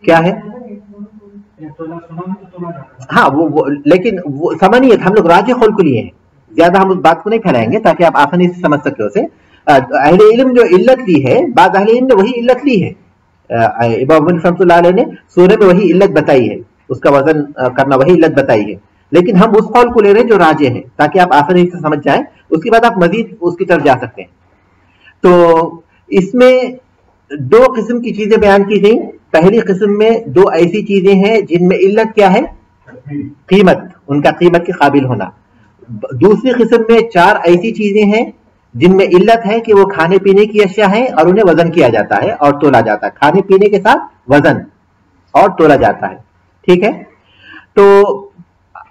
کیا ہے؟ ہاں وہ لیکن وہ ثمنیت ہم لوگ راجح قول کو لیے ہیں, زیادہ ہم اس بات کو نہیں پھیلائیں گے تاکہ آپ آسانی سے سمجھ سکے اسے. اہل علم جو علت لی ہے, بعض اہل علم نے وہی علت لی ہے. امام رحمۃ اللہ علیہ نے سونے میں وہی علت بتائی ہے, اس کا وزن کرنا وہی علت بتائی ہے. لیکن ہم اس قول کو لے رہے ہیں جو راجح ہے تاکہ آپ آسانی سے سمجھ جائیں. اس کے بعد آپ مزید اس کی طرف جا سکتے ہیں. تو اس میں 2 قسم کی چیزیں بیان کی گئیں. پہلی قسم میں 2 ایسی چیزیں ہیں جن میں علت کیا ہے؟ قیمت, ان کا قیمت کے قابل ہونا. دوسری قسم میں 4 ایسی چیزیں ہیں جن میں علت ہے کہ وہ کھانے پینے کی اشیاء ہیں اور انہیں وزن کیا جاتا ہے اور تولا جاتا ہے. کھانے پینے کے ساتھ وزن اور تولا جاتا ہے. ٹھیک ہے, تو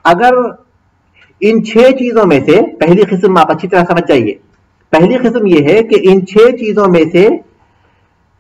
اگر ان 6 چیزوں میں سے پہلی قسم آپ اچھی طرح سمجھ جائیے. پہلی قسم یہ ہے کہ ان 6 چیزوں میں سے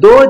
2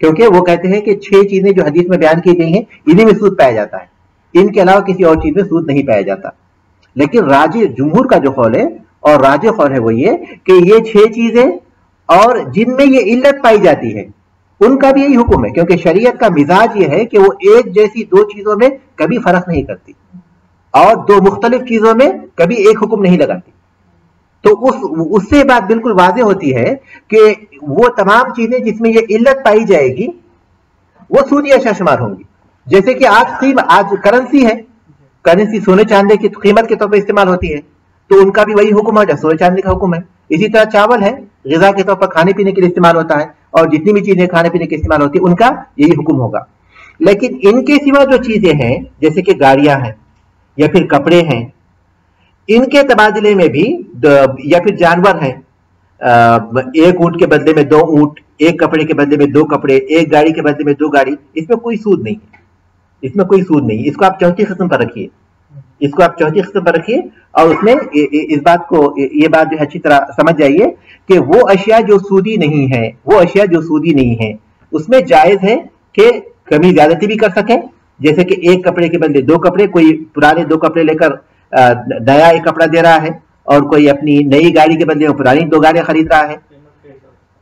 کیونکہ وہ کہتے ہیں کہ 6 چیزیں جو حدیث میں بیان کی گئی ہیں انہیں میں سود پایا جاتا ہے, ان کے علاوہ کسی اور چیز میں سود نہیں پایا جاتا. لیکن راجح جمہور کا جو قول ہے اور راجح قول ہے وہ یہ کہ یہ 6 چیزیں اور جن میں یہ علت پائی جاتی ہے ان کا بھی یہی حکم ہے, کیونکہ شریعت کا مزاج یہ ہے کہ وہ ایک جیسی 2 چیزوں میں کبھی فرق نہیں کرتی اور 2 مختلف چیزوں میں کبھی ایک حکم نہیں لگاتی. تو اس سے بات بالکل واضح ہوتی ہے کہ وہ تمام چیزیں جس میں یہ علت پائی جائے گی وہ سودی اشیاء شمار ہوں گی. جیسے کہ آج کرنسی ہے, کرنسی سونے چاندی کی قیمت کے طور پر استعمال ہوتی ہے, تو ان کا بھی وہی حکم ہے جو سونے چاندی کا حکم ہے. اسی طرح چاول ہے, غذا کے طور پر کھانے پینے کے لیے استعمال ہوتا ہے, اور جتنی بھی چیزیں کھانے پینے کے استعمال ہوتی ہیں ان کا یہی حکم ہوگا. لیکن ان کے سوا جو چیزیں ہیں جیسے کہ گاڑیاں ہیں یا پھر کپڑے ہیں, ان کے تبادلے میں بھی یا پھر جانور ہیں, 1 اونٹ کے بدلے میں 2 اونٹ, 1 کپڑے کے بدلے میں 2 کپڑے, 1 گاڑی کے بدلے میں 2 گاڑی, اس میں کوئی سود نہیں ہے, اس میں کوئی سود نہیں. اس کو آپ چوتھی قسم پر رکھیے, اس کو آپ چوتھی قسم پر رکھیے, اور اس میں اس بات کو یہ بات جو اچھی طرح سمجھ جائیے کہ وہ اشیاء جو سودی نہیں ہے, وہ اشیاء جو سودی نہیں ہے اس میں جائز ہے کہ کمی زیادتی بھی کر سکیں. جیسے کہ 1 کپڑے کے بدلے 2 کپڑے, کوئی پرانے 2 کپڑے لے کر نیا 1 کپڑا دے رہا ہے, اور کوئی اپنی نئی گاڑی کے بدلے میں پرانی 2 گاڑیاں خرید رہا ہے,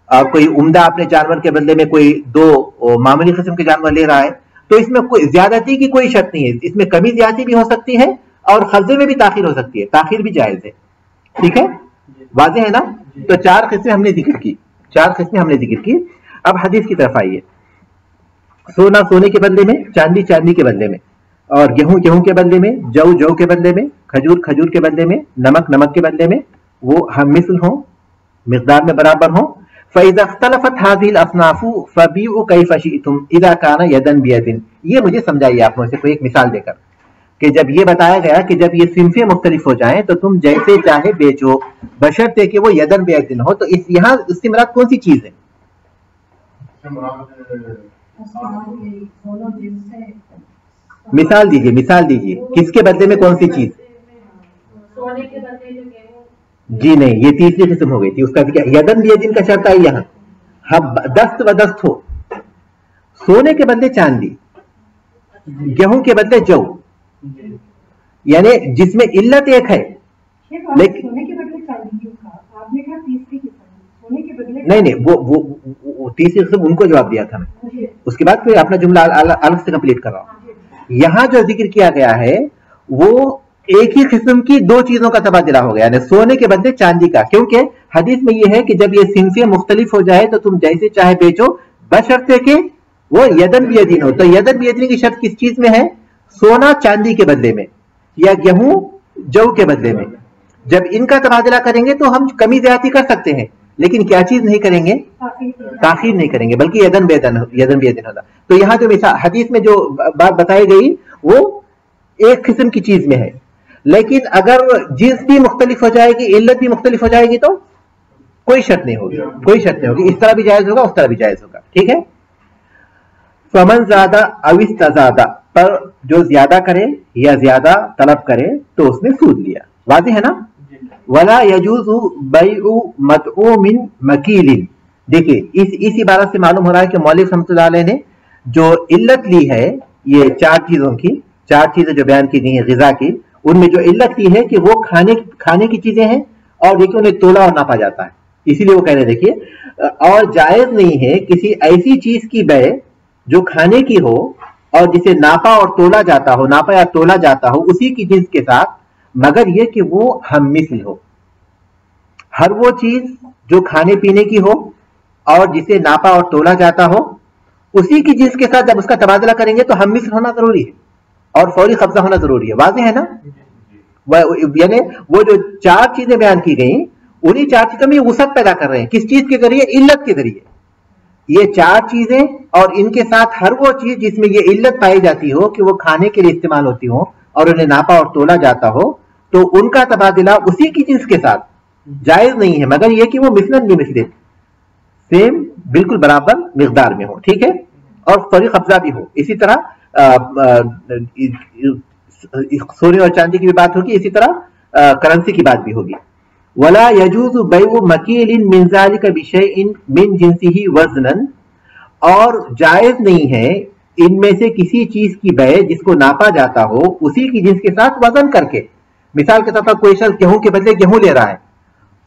اور کوئی عمدہ اپنے جانور کے بدلے میں کوئی 2 معمولی قسم کے جانور لے رہا ہے. تو اس میں کوئی زیادتی کی کوئی شرط نہیں ہے, اس میں کمی زیادتی بھی ہو سکتی ہے اور قرضے میں بھی تاخیر ہو سکتی ہے, تاخیر بھی جائز ہے. ٹھیک ہے, واضح ہے نا؟ تو 4 قسمیں ہم نے ذکر کی, 4 قسمیں ہم نے ذکر کی. اب حدیث کی طرف آئیے. سونا سونے کے بدلے میں, چاندی چاندی کے بدلے میں, اور گیہوں گیہوں کے بدلے میں, جو جو کے بدلے میں, کھجور کھجور کے بدلے میں, نمک نمک کے بدلے میں, وہ ہم مثل ہوں, مقدار میں برابر ہوں. فَإِذَا اخْتَلَفَتْ هَذِهِ الْأَصْنَافُ فَبِيعُوا كَيْفَ شِئْتُمْ إِذَا كَانَ يَدًا بِيَدٍ. یہ مجھے سمجھائیے آپ میں سے کوئی ایک مثال دے کر, کہ جب یہ بتایا گیا کہ جب یہ صنفیں مختلف ہو جائیں تو تم جیسے چاہے بیچو بشرطے کہ وہ یدن بیدن ہو. تو یہاں اس کی مراد کون سی چیز ہے؟ مثال دیجیے, مثال دیجیے, کس کے بدلے میں کون سی چیز؟ جی نہیں, یہ تیسری قسم ہو گئی تھی. اس کا یدن بیدن کا شرط آئی یہاں, دست و دست ہو. سونے کے بدلے چاندی, گیہوں کے بدلے جو, یعنی جس میں علت ایک ہے لیکن نہیں نہیں وہ تیسری قسم ان کو جواب دیا تھا میں, اس کے بعد پھر اپنا جملہ الگ سے کمپلیٹ کر رہا ہوں. یہاں جو ذکر کیا گیا ہے وہ ایک ہی قسم کی 2 چیزوں کا تبادلہ ہو گیا, یعنی سونے کے بدلے چاندی کا. کیونکہ حدیث میں یہ ہے کہ جب یہ صنفیں مختلف ہو جائے تو تم جیسے چاہے بیچو بشرطے کہ وہ یدن بیدن ہو. تو یدن بیدن کی شرط کس چیز میں ہے؟ سونا چاندی کے بدلے میں یا گیہوں جو کے بدلے میں. جب ان کا تبادلہ کریں گے تو ہم کمی زیادتی کر سکتے ہیں, لیکن کیا چیز نہیں کریں گے؟ تاخیر نہیں کریں گے, بلکہ یدن بیدن ہوگا. تو یہاں جو مثال حدیث میں جو بات بتائی گئی وہ ایک قسم کی چیز میں ہے, لیکن اگر جنس بھی مختلف ہو جائے گی, علت بھی مختلف ہو جائے گی تو کوئی شرط نہیں ہوگی, کوئی شرط نہیں ہوگی. اس طرح بھی جائز ہوگا, اس طرح بھی جائز ہوگا. ٹھیک ہے. فمن زیادہ او استزادہ, پر جو زیادہ کرے یا زیادہ طلب کرے تو اس نے سود لیا. واضح ہے نا؟ ولا يجوز بیع مطعوم مکیل. دیکھیے اس عبارت سے معلوم ہو رہا ہے کہ مولوی رحمۃ اللہ علیہ نے جو علت لی ہے یہ 4 چیزوں کی, 4 چیزیں جو بیان کی گئی ہیں غذا کی, ان میں جو علت کی ہے کہ وہ کھانے کی چیزیں ہیں اور دیکھیے انہیں تولا اور ناپا جاتا ہے. اسی لیے وہ کہہ رہے دیکھیے, اور جائز نہیں ہے کسی ایسی چیز کی بیع جو کھانے کی ہو اور جسے ناپا اور تولا جاتا ہو, ناپا یا تولا جاتا ہو اسی کی جنس کے ساتھ, مگر یہ کہ وہ ہم مثل ہو. ہر وہ چیز جو کھانے پینے کی ہو اور جسے ناپا اور تولا جاتا ہو اسی کی جنس کے ساتھ جب اس کا تبادلہ کریں گے تو ہم مثل ہونا ضروری ہے اور فوری قبضہ ہونا ضروری ہے. واضح ہے نا؟ یعنی وہ جو 4 چیزیں بیان کی گئیں انہی 4 چیزوں میں وسعت پیدا کر رہے ہیں. کس چیز کے ذریعے؟ علت کے ذریعے. یہ 4 چیزیں اور ان کے ساتھ ہر وہ چیز جس میں یہ علت پائی جاتی ہو کہ وہ کھانے کے لیے استعمال ہوتی ہو اور انہیں ناپا اور تولا جاتا ہو, تو ان کا تبادلہ اسی کی جنس کے ساتھ جائز نہیں ہے, مگر یہ کہ وہ مثلاً بمثل سیم بالکل برابر مقدار میں ہو. ٹھیک ہے, اور فوری قبضہ بھی ہو. اسی طرح سونے اور چاندی کی بھی بات ہوگی, اسی طرح کرنسی کی بات بھی ہوگی. ولا يجوز بيع مكيل من ذلك بشيء من جنسه وزنا, اور جائز نہیں ہے ان میں سے کسی چیز کی بے جس کو ناپا جاتا ہو اسی کی جنس کے ساتھ وزن کر کے. مثال کے طور پر کوئی شخص گیہوں کے بدلے گیہوں لے رہا ہے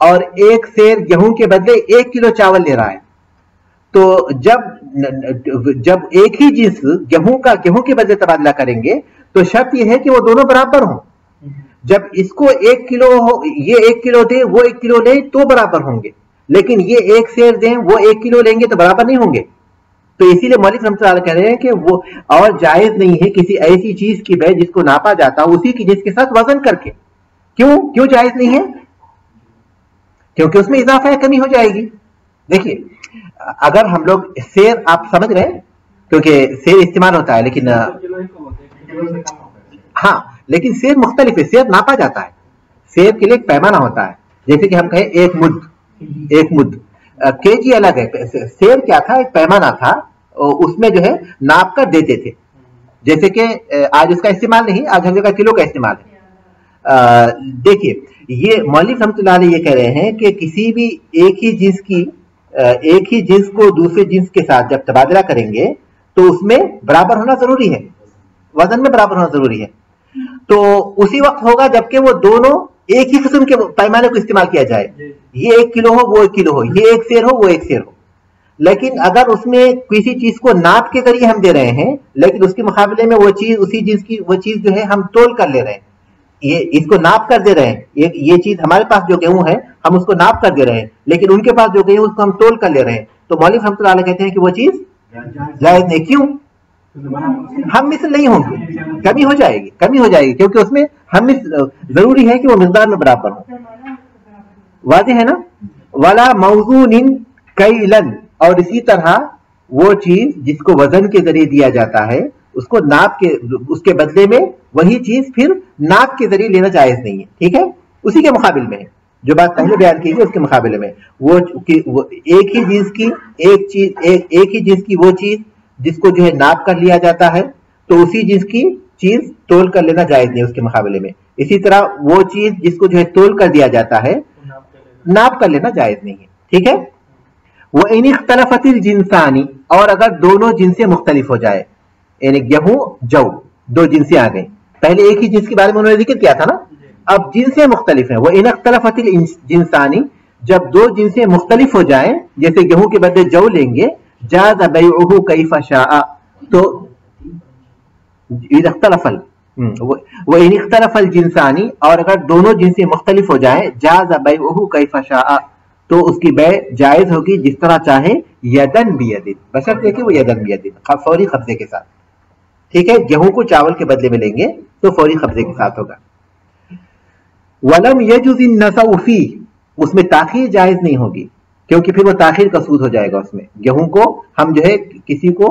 اور ایک سیر گیہوں کے بدلے 1 کلو چاول لے رہا ہے, تو جب ایک ہی جنس گیہوں کے بدلے تبادلہ کریں گے تو شرط یہ ہے کہ وہ دونوں برابر ہوں. جب اس کو 1 کلو ہو, یہ 1 کلو دے وہ 1 کلو لے تو برابر ہوں گے, لیکن یہ ایک سیر دیں وہ 1 کلو لیں گے تو برابر نہیں ہوں گے. تو اسی لیے مولوی رحمۃ اللہ علیہ کہہ رہے ہیں کہ وہ اور جائز نہیں ہے کسی ایسی چیز کی بے جس کو ناپا جاتا اسی کی جس کے ساتھ وزن کر کے. کیوں جائز نہیں ہے؟ کیونکہ اس میں اضافہ ہے, کمی ہو جائے گی. دیکھیے اگر ہم لوگ سیر, آپ سمجھ رہے ہیں کیونکہ سیر استعمال ہوتا ہے لیکن ہاں لیکن سیر مختلف ہے, سیر ناپا جاتا ہے, سیر کے لیے ایک پیمانہ ہوتا ہے. جیسے کہ ہم کہیں ایک مد کے جی الگ ہے. سیر کیا تھا؟ ایک پیمانہ تھا, اس میں جو ہے ناپ کر دیتے تھے. جیسے کہ آج اس کا استعمال نہیں, آج ہر جگہ کلو کا استعمال ہے. دیکھیے یہ مولوی رحمۃ اللہ علیہ یہ کہہ رہے ہیں کہ کسی بھی ایک ہی جنس کو دوسرے جنس کے ساتھ جب تبادلہ کریں گے تو اس میں برابر ہونا ضروری ہے, وزن میں برابر ہونا ضروری ہے. تو اسی وقت ہوگا جبکہ وہ دونوں ایک ہی قسم کے پیمانے کو استعمال کیا جائے, یہ 1 کلو ہو وہ 1 کلو ہو, یہ 1 سیر ہو وہ 1 سیر ہو. لیکن اگر اس میں کسی چیز کو ناپ کے ذریعے ہم دے رہے ہیں لیکن اس کے مقابلے میں وہ چیز اسی جنس کی وہ چیز جو ہے ہم تول کر لے رہے ہیں, یہ اس کو ناپ کر دے رہے ہیں, یہ چیز ہمارے پاس جو گیہوں ہے ہم اس کو ناپ کر دے رہے ہیں لیکن ان کے پاس جو گیہوں اس کو ہم تول کر لے رہے ہیں, تو مولوی رحمۃ اللہ علیہ کہتے ہیں کہ وہ چیز جائز نہیں. کیوں؟ ہم مثل نہیں ہوں گے, کمی ہو جائے گی کیونکہ اس میں ہم ضروری ہے کہ وہ مقدار میں برابر ہو. واضح ہے نا؟ ولا موزون کیلن, اور اسی طرح وہ چیز جس کو وزن کے ذریعے دیا جاتا ہے اس کو ناپ کے, اس کے بدلے میں وہی چیز پھر ناپ کے ذریعے لینا جائز نہیں ہے. ٹھیک ہے, اسی کے مقابل میں جو بات پہلے بیان کی گئی اس کے مقابلے میں وہ ایک ہی جنس کی وہ چیز جس کو جو ہے ناپ کر لیا جاتا ہے تو اسی جنس کی چیز تول کر لینا جائز نہیں اس کے مقابلے میں. اسی طرح وہ چیز جس کو جو ہے تول کر دیا جاتا ہے ناپ کر لینا جائز نہیں ہے. ٹھیک ہے, وَإِنِ اخْتَلَفَتِ الْجِنسَانِ, اور اگر دونوں جنسیں مختلف ہو جائے, یعنی گیہوں جو دو جنسیں آ گئیں, پہلے ایک ہی جنس کے بارے میں انہوں نے ذکر کیا تھا نا, اب جنسیں مختلف ہیں. وَإِنِ اخْتَلَفَتِ الْجِنسَانِ, جب دو جنسیں مختلف ہو جائیں, جیسے گیہوں کے بدلے جو لیں گے, جَازَ بَيْعُهُ كَيْفَ شَاءَ, تو وَإِنِ اخْتَلَفَ الْجِنسَانِ, اور اگر دونوں جنسیں مختلف ہو جائیں, جَازَ بَيْعُهُ كَيْفَ شَاءَ, تو اس کی بے جائز ہوگی جس طرح چاہے, یدن بیدن, بشرطے کہ وہ یدن بیدن, فوری قبضے کے ساتھ. ٹھیک ہے, گیہوں کو چاول کے بدلے میں لیں گے تو فوری قبضے کے ساتھ ہوگا. وَلَمْ يَجُزِ النَّسَوْ فِيهِ, اس میں تاخیر جائز نہیں ہوگی کیونکہ پھر وہ تاخیر کا سود ہو جائے گا. اس میں گیہوں کو ہم جو ہے کسی کو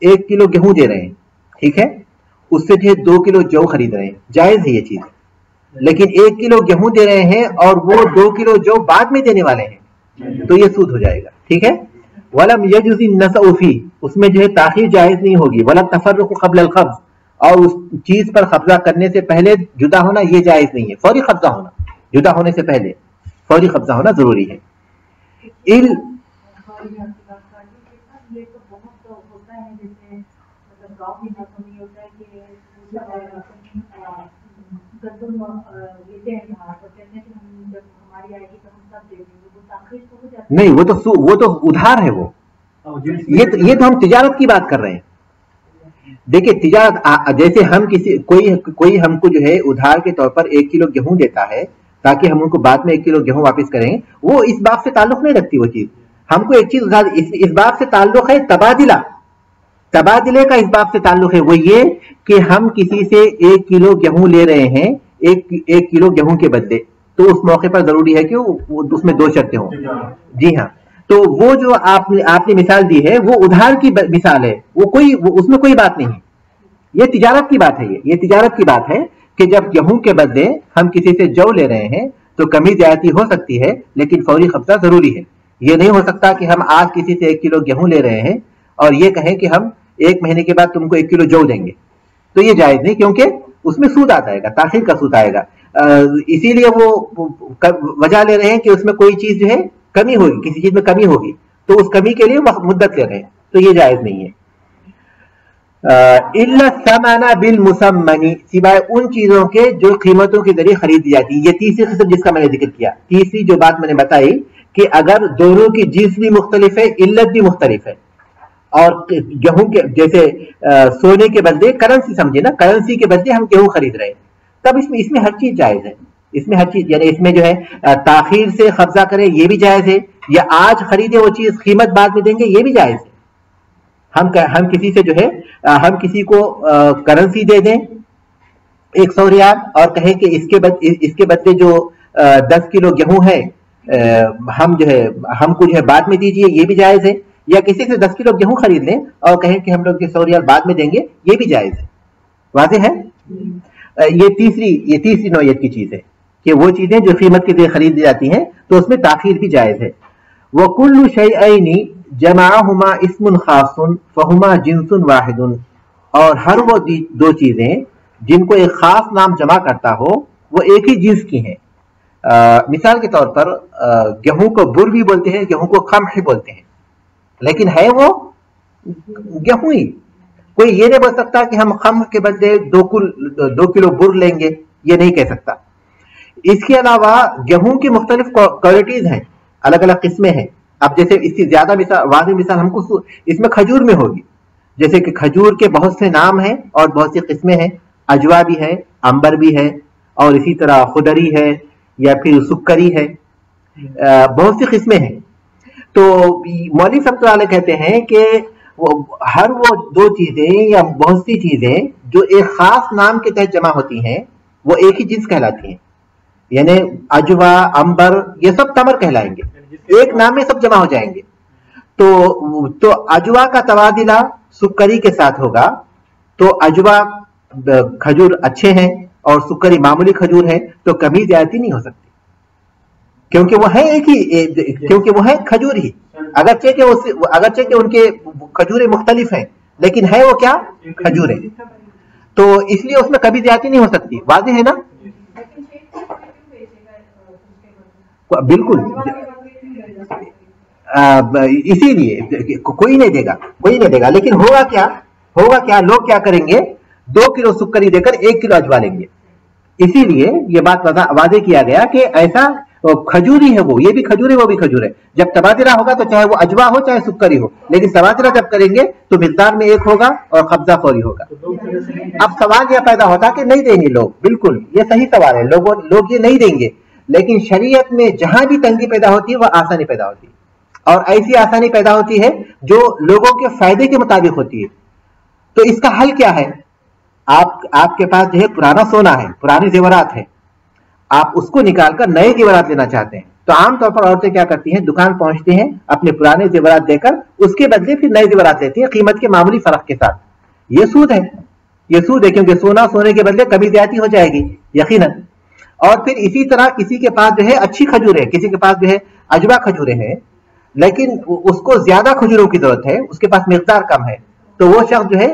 1 کلو گیہوں دے رہے ہیں, ٹھیک ہے, اس سے جو ہے 2 کلو جو خرید رہے ہیں, جائز ہے یہ چیز, لیکن 1 کلو گیہوں دے رہے ہیں اور وہ 2 کلو جو بعد میں دینے والے ہیں تو یہ سود ہو جائے گا. ٹھیک ہے, وَلَمْ يَجُزِ النَّسَوْ فِيهِ, اس میں جو ہے تاخیر جائز نہیں ہوگی. وَلَا التَّفَرُّقُ قَبْلَ الْقَبْضِ, اور اس چیز پر قبضہ کرنے سے پہلے جدا ہونا یہ جائز نہیں ہے. فوری قبضہ ہونا, جدا ہونے سے پہلے فوری قبضہ ہونا ضروری ہے. نہیں, وہ تو ادھار ہے, وہ یہ تو ہم تجارت کی بات کر رہے ہیں. دیکھیے تجارت, جیسے ہم کوئی ہم کو جو ہے ادھار کے طور پر 1 کلو گیہوں دیتا ہے تاکہ ہم ان کو بعد میں 1 کلو گیہوں واپس کریں, وہ اس بات سے تعلق نہیں رکھتی. وہ چیز ہم کو ایک چیز اس بات سے تعلق ہے, تبادلے کا اس بات سے تعلق ہے. وہ یہ کہ ہم کسی سے 1 کلو گیہوں لے رہے ہیں 1 کلو گیہوں کے بدلے, تو اس موقع پر ضروری ہے کہ اس میں 2 شرطیں ہوں. جی ہاں, تو وہ جو آپ نے مثال دی ہے وہ ادھار کی مثال ہے, اس میں کوئی بات نہیں ہے. یہ تجارت کی بات ہے, یہ تجارت کی بات ہے کہ جب گیہوں کے بدلے ہم کسی سے جو لے رہے ہیں تو کمی زیادتی ہو سکتی ہے لیکن فوری قبضہ ضروری ہے. یہ نہیں ہو سکتا کہ ہم آج کسی سے 1 کلو گیہوں لے رہے ہیں اور یہ کہیں کہ ہم 1 مہینے کے بعد تم کو 1 کلو جو دیں گے, تو یہ جائز نہیں, کیونکہ اس میں سود آ جائے گا, تاخیر کا سود آئے گا. اسی لیے وہ وجہ لے رہے ہیں کہ اس میں کوئی چیز جو ہے کمی ہوگی, کسی چیز میں کمی ہوگی, تو اس کمی کے لیے مدت لے رہے ہیں, تو یہ جائز نہیں ہے. الا الثمن بالمسمن، سوائے ان چیزوں کے جو قیمتوں کے ذریعے خریدی جاتی ہیں. یہ تیسری قسم جس کا میں نے ذکر کیا، تیسری جو بات میں نے بتائی کہ اگر دونوں کی جنس بھی مختلف ہے، علت بھی مختلف ہے، اور گیہوں کے جیسے سونے کے بدلے کرنسی، سمجھے نا، کرنسی کے بدلے ہم گیہوں خرید رہے ہیں، تب اس میں ہر چیز جائز ہے. اس میں ہر چیز، یعنی اس میں جو ہے تاخیر سے قبضہ کریں یہ بھی جائز ہے، یا آج خریدے وہ چیز قیمت بعد میں دیں گے یہ بھی جائز ہے. ہم کسی سے جو ہے ہم کسی کو کرنسی دے دیں 100 ریال اور کہیں کہ اس کے بدلے جو 10 کلو گیہوں ہے ہم کو جو ہے بعد میں دیجئے، یہ بھی جائز ہے. یا کسی سے 10 کلو گیہوں خرید لیں اور کہیں کہ ہم لوگ 100 ریال بعد میں دیں گے، یہ بھی جائز ہے. واضح ہے؟ یہ تیسری نوعیت کی چیز ہے کہ وہ چیزیں جو قیمت کے لیے خریدی جاتی ہیں تو اس میں تاخیر بھی جائز ہے. وَكُلُّ شَيْئَيْنِ جَمَعَهُمَا اسْمٌ خَاصٌ فَهُمَا جِنْسٌ وَاحِدٌ، اور ہر وہ دو چیزیں جن کو ایک خاص نام جمع کرتا ہو وہ ایک ہی جنس کی ہیں. مثال کے طور پر گیہوں کو بر بھی بولتے ہیں، گیہوں کو قمح بولتے ہیں، لیکن ہے وہ گیہوں ہی. کوئی یہ نہیں بول سکتا کہ ہم قمح کے بدلے 2 کلو بر لیں گے، یہ نہیں کہہ سکتا. اس کے علاوہ گیہوں کی مختلف کوالٹیز ہیں، الگ الگ قسمیں ہیں. اب جیسے اس کی زیادہ واضح مثال ہم کو اس میں کھجور میں ہوگی، جیسے کہ کھجور کے بہت سے نام ہیں اور بہت سی قسمیں ہیں. اجوا بھی ہے، امبر بھی ہے، اور اسی طرح خدری ہے یا پھر سکری ہے، بہت سی قسمیں ہیں. تو مولوی صاحب تعالی کہتے ہیں کہ ہر وہ دو چیزیں یا بہت سی چیزیں جو ایک خاص نام کے تحت جمع ہوتی ہیں وہ ایک ہی جنس کہلاتی ہیں. یعنی اجوا، امبر، یہ سب تمر کہلائیں گے، ایک نام میں سب جمع ہو جائیں گے. تو اجوا کا تبادلہ سکری کے ساتھ ہوگا تو اجوا کھجور اچھے ہیں اور سکری معمولی کھجور ہے تو کمی زیادتی نہیں ہو سکتی، کیونکہ وہ ہے ایک ہی، کیونکہ وہ ہے کھجور ہی. اگرچہ کہ ان کے کھجوریں مختلف ہیں لیکن ہے وہ کیا؟ کھجور ہے. تو اس لیے اس میں کبھی زیادتی نہیں ہو سکتی. واضح ہے نا؟ بالکل. اسی لیے کوئی نہیں دے گا. لیکن ہوگا کیا لوگ کیا کریں گے؟ 2 کلو سکری دے کر 1 کلو اجوا لیں گے. اسی لیے یہ بات واضح کیا گیا کہ ایسا کھجوری ہے، وہ یہ بھی کھجور ہے وہ بھی کھجور ہے. جب تبادلہ ہوگا تو چاہے وہ اجوا ہو چاہے سکری ہو، لیکن تبادلہ جب کریں گے تو مقدار میں ایک ہوگا اور قبضہ فوری ہوگا. اب سوال یہ پیدا ہوتا کہ نہیں دیں گے لوگ. بالکل یہ صحیح سوال ہے، لوگ یہ نہیں دیں گے. لیکن شریعت میں جہاں بھی تنگی پیدا ہوتی ہے وہ آسانی پیدا ہوتی ہے، اور ایسی آسانی پیدا ہوتی ہے جو لوگوں کے فائدے کے مطابق ہوتی ہے. تو اس کا حل کیا ہے؟ آپ کے پاس جو ہے پرانا سونا ہے، پرانے زیورات ہیں، آپ اس کو نکال کر نئے زیورات لینا چاہتے ہیں. تو عام طور پر عورتیں کیا کرتی ہیں؟ دکان پہنچتے ہیں، اپنے پرانے زیورات دے کر اس کے بدلے پھر نئے زیورات لیتی ہیں قیمت کے معمولی فرق کے ساتھ. یہ سود ہے کیونکہ سونے کے بدلے کبھی زیادتی ہو جائے گی یقیناً. اور پھر اسی طرح کسی کے پاس جو ہے اچھی کھجوریں، کسی کے پاس جو ہے اجوا کھجوریں ہیں لیکن اس کو زیادہ کھجوروں کی ضرورت ہے، اس کے پاس مقدار کم ہے، تو وہ شخص جو ہے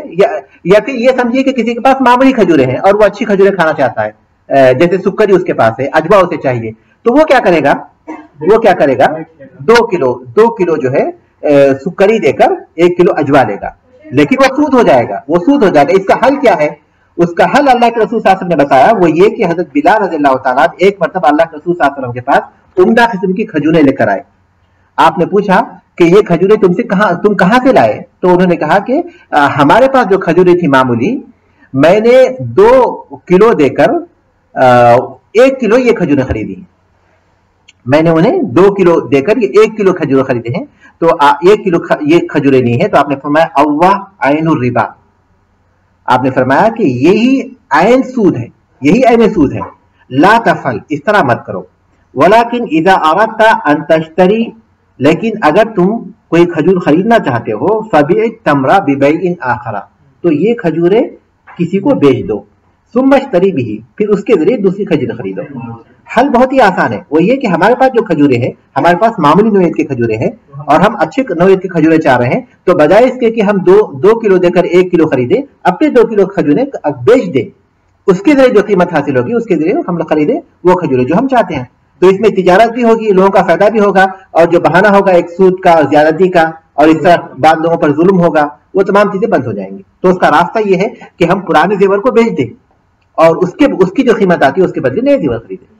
یا پھر یہ سمجھیے کہ کسی کے پاس معمولی کھجوریں ہیں اور وہ اچھی کھجوریں کھانا چاہتا ہے، جیسے سکری اس کے پاس ہے، اجوا اسے چاہیے، تو وہ کیا کرے گا 2 کلو جو ہے سکری دے کر 1 کلو اجوا لے گا. لیکن وہ سود ہو جائے گا. اس کا حل کیا ہے؟ اس کا حل اللہ کے رسول صلی اللہ علیہ وسلم نے بتایا، وہ یہ کہ حضرت بلال رضی اللہ تعالیٰ ایک مرتبہ اللہ کے رسول صلی اللہ علیہ وسلم کے پاس عمدہ قسم کی کھجوریں لے کر آئے. آپ نے پوچھا کہ یہ کھجوریں تم کہاں سے لائے؟ تو انہوں نے کہا کہ ہمارے پاس جو کھجوریں تھی معمولی، میں نے 2 کلو دے کر 1 کلو یہ کھجوریں خریدی. میں نے انہیں 2 کلو دے کر یہ 1 کلو کھجوریں خریدے ہیں. تو 1 کلو یہ کھجوریں نہیں ہے. تو آپ نے فرمایا اوہ عین الربا، آپ نے فرمایا کہ یہی عین سود ہے. لا تفعل، اس طرح مت کرو. ولکن اذا اردت ان تشتری، لیکن اگر تم کوئی کھجور خریدنا چاہتے ہو، فبیع التمر ببیع آخر، تو یہ کھجوریں کسی کو بیچ دو. ثم اشتری به، پھر اس کے ذریعے دوسری کھجوریں خریدو. حل بہت ہی آسان ہے. وہ یہ کہ ہمارے پاس جو کھجوریں ہیں، ہمارے پاس معمولی نوعیت کی کھجوریں ہیں اور ہم اچھے نوعیت کی کھجوریں چاہ رہے ہیں، تو بجائے اس کے کہ ہم 2 کلو دے کر 1 کلو خریدیں، اپنے 2 کلو کھجوریں بیچ دیں. اس کے ذریعے جو قیمت حاصل ہوگی اس کے ذریعے ہم لوگ خریدیں وہ کھجوریں جو ہم چاہتے ہیں. تو اس میں تجارت بھی ہوگی، لوگوں کا فائدہ بھی ہوگا، اور جو بہانہ ہوگا ایک سود کا، زیادتی کا اور اس طرح بعض لوگوں پر ظلم ہوگا، وہ تمام چیزیں بند ہو جائیں گی. تو اس کا راستہ یہ ہے کہ ہم پرانے زیور کو بیچ دیں اور اس کی جو قیمت آتی ہے اس کے بدلے نئے زیور خریدیں.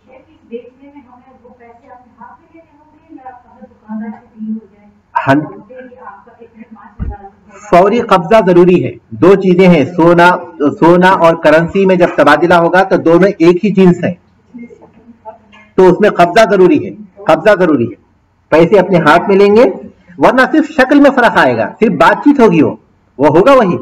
فوری قبضہ ضروری ہے. دو چیزیں ہیں، سونا اور کرنسی میں جب تبادلہ ہوگا تو دونوں ایک ہی جنس ہیں، تو اس میں قبضہ ضروری ہے. قبضہ ضروری ہے، پیسے اپنے ہاتھ میں لیں گے، ورنہ صرف شکل میں فرق آئے گا، صرف بات چیت ہوگی، وہ ہوگا وہی.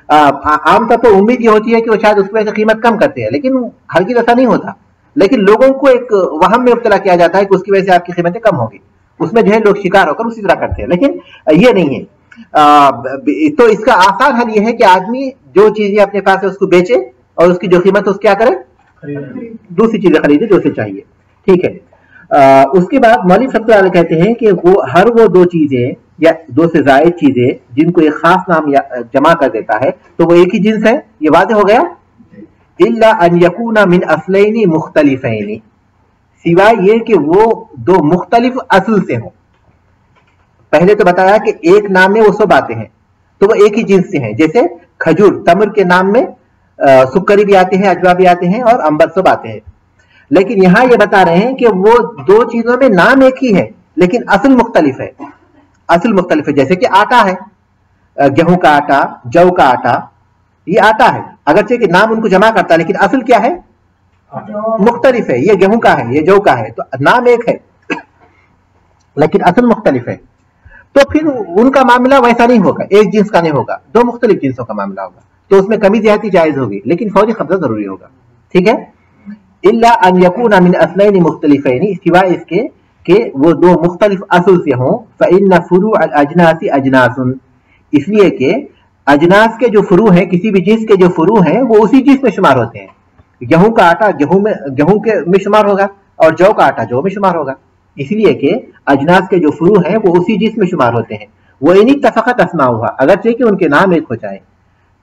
عام طور پر امید یہ ہوتی ہے کہ وہ شاید اس کی وجہ سے قیمت کم کرتے ہیں، لیکن ہرگز ایسا نہیں ہوتا. لیکن لوگوں کو ایک وہم میں مبتلا کیا جاتا ہے کہ اس کی وجہ سے آپ کی قیمتیں کم ہوگی، اس میں جو ہے لوگ شکار ہو کر اسی طرح کرتے ہیں، لیکن یہ نہیں ہے. تو اس کا آسان حل یہ ہے کہ آدمی جو چیزیں اپنے پاس ہے اس کو بیچے اور اس کی جو قیمت ہے اس کیا کرے، دوسری چیزیں خریدے جو اسے چاہیے. ٹھیک ہے. اس کے بعد مولوی صاحب تعالی کہتے ہیں کہ وہ دو چیزیں یا دو سے زائد چیزیں جن کو ایک خاص نام جمع کر دیتا ہے تو وہ ایک ہی جنس ہے. یہ واضح ہو گیا. الا ان یکون من اصلین مختلفین، سوائے یہ کہ وہ دو مختلف اصل سے ہوں. پہلے تو بتایا کہ ایک نام میں وہ سب آتے ہیں تو وہ ایک ہی جنس سے ہیں، جیسے کھجور، تمر کے نام میں سکری بھی آتے ہیں، اجوا بھی آتے ہیں اور انبر سب آتے ہیں. لیکن یہاں یہ بتا رہے ہیں کہ وہ دو چیزوں میں نام ایک ہی ہے لیکن اصل مختلف ہے. اصل مختلف ہے، جیسے کہ آٹا ہے، گیہوں کا آٹا، جو کا آٹا، یہ آٹا ہے، اگرچہ کہ نام ان کو جمع کرتا ہے لیکن اصل کیا ہے، مختلف ہے. یہ گیہوں کا ہے، یہ جو کا ہے، تو نام ایک ہے لیکن اصل مختلف ہے. تو پھر ان کا معاملہ ویسا نہیں ہوگا، ایک جنس کا نہیں ہوگا، دو مختلف جنسوں کا معاملہ ہوگا. تو اس میں کمی زیادتی جائز ہوگی لیکن فوری قبضہ ضروری ہوگا. ٹھیک ہے. الا ان یکون من اصلین مختلفین، سوائے اس کے کہ وہ دو مختلف اصل سے ہوں. فإن فروع الاجناس اجناس، اس لیے کہ اجناس کے جو فروع ہیں، کسی بھی جنس کے جو فروع ہیں وہ اسی جنس میں شمار ہوتے ہیں. گیہوں کا آٹا گیہوں کے میں شمار ہوگا اور جو کا آٹا جو میں شمار ہوگا، اس لیے کہ اجناس کے جو فروع ہیں وہ اسی جنس میں شمار ہوتے ہیں. وہ ان اتفقت اسماؤها، اگرچہ کہ ان کے نام ایک ہو جائیں.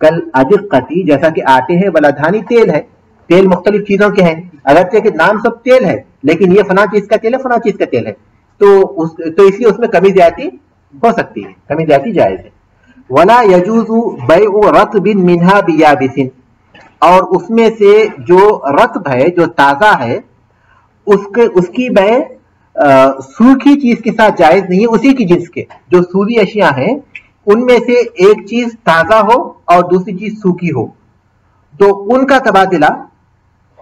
کل ادقتی، جیسا کہ آٹے ہیں، ولادھانی، تیل ہے. تیل مختلف چیزوں کے ہیں، اگرچہ کہ نام سب تیل ہے لیکن یہ فلاں چیز کا تیل ہے، فلاں چیز کا تیل ہے، تو اس لیے اس میں کمی زیادتی ہو سکتی ہے، کمی زیادتی جائز ہے. ولا يجوز بيع رطب منها بيابس، اور اس میں سے جو رطب ہے، جو تازہ ہے، اس کی بیع سوکھی چیز کے ساتھ جائز نہیں ہے. اسی کی جنس کے جو سوری اشیاء ہیں ان میں سے ایک چیز تازہ ہو اور دوسری چیز سوکھی ہو تو ان کا تبادلہ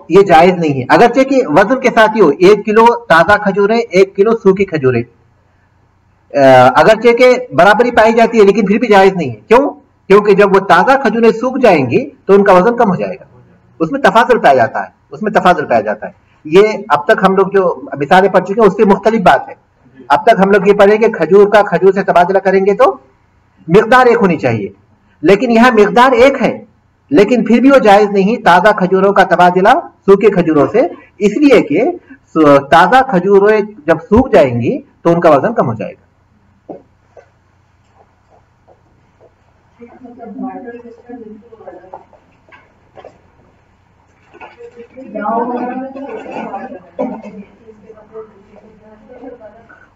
یہ جائز نہیں ہے، اگرچہ کہ وزن کے ساتھ ہی ہو. 1 کلو تازہ کھجوریں، 1 کلو سوکھی کھجوریں، اگرچہ کہ برابری پائی جاتی ہے لیکن پھر بھی جائز نہیں ہے. کیوں؟ کیونکہ جب وہ تازہ کھجوریں سوکھ جائیں گی تو ان کا وزن کم ہو جائے گا، اس میں تفاضل پایا جاتا ہے. یہ اب تک ہم لوگ جو مثالیں پڑھ چکے ہیں اس سے مختلف بات ہے. اب تک ہم لوگ یہ پڑھیں کہ کھجور سے تبادلہ کریں گے تو مقدار ایک ہونی چاہیے، لیکن یہاں مقدار ایک ہے لیکن پھر بھی وہ جائز نہیں تازہ کھجوروں کا تبادلہ سوکھے کھجوروں سے، اس لیے کہ تازہ کھجوریں جب سوکھ جائیں گی تو ان کا وزن کم ہو جائے گا.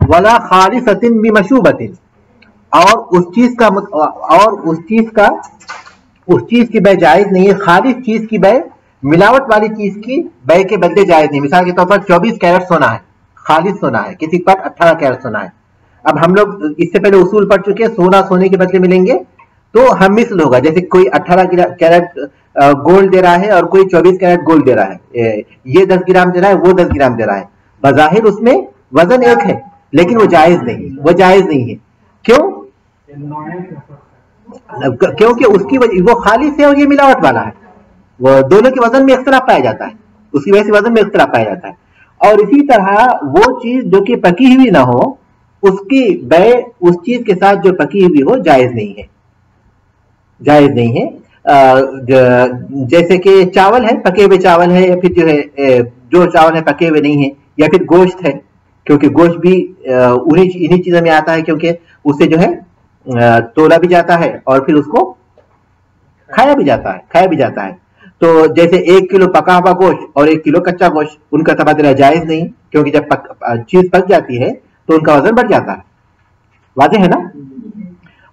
ولا خالصۃ بمشوبۃ، اور اس چیز کی بے جائز نہیں ہے. خالص چیز کی بے ملاوٹ والی چیز کی بے کے بدلے جائز نہیں. مثال کے طور پر 24 کیرٹ سونا ہے، خالص سونا ہے، کسی پر 18 کیرٹ سونا ہے. اب ہم لوگ اس سے پہلے اصول پڑھ چکے ہیں، سونا سونے کے بدلے ملیں گے تو ہم مثل ہوگا. جیسے کوئی 18 کیرٹ گولڈ دے رہا ہے اور کوئی 24 کیرٹ گولڈ دے رہا ہے، یہ 10 گرام دے رہا ہے، وہ 10 گرام دے رہا ہے. بظاہر اس میں وزن ایک ہے لیکن وہ جائز نہیں ہے. کیوں؟ کیونکہ اس کی وجہ وہ خالص ہے اور یہ ملاوٹ والا ہے. وہ دونوں کے وزن میں اختلاف پایا جاتا ہے، اس کی وجہ سے وزن میں اختلاف پایا جاتا ہے. اور اسی طرح وہ چیز جو کہ پکی ہوئی نہ ہو، اس کی بے اس چیز کے ساتھ جو پکی ہوئی ہو جائز نہیں ہے. جیسے کہ چاول ہے، پکے ہوئے چاول ہے، یا پھر جو چاول ہے پکے ہوئے نہیں ہے، یا پھر گوشت ہے، کیونکہ گوشت بھی انہی چیزوں میں آتا ہے، کیونکہ اسے جو ہے تولا بھی جاتا ہے اور پھر اس کو کھایا بھی جاتا ہے. تو جیسے 1 کلو پکا ہوا گوشت اور 1 کلو کچا گوشت، ان کا تبادلہ جائز نہیں، کیونکہ جب چیز پک جاتی ہے تو ان کا وزن بڑھ جاتا ہے. واضح ہے نا؟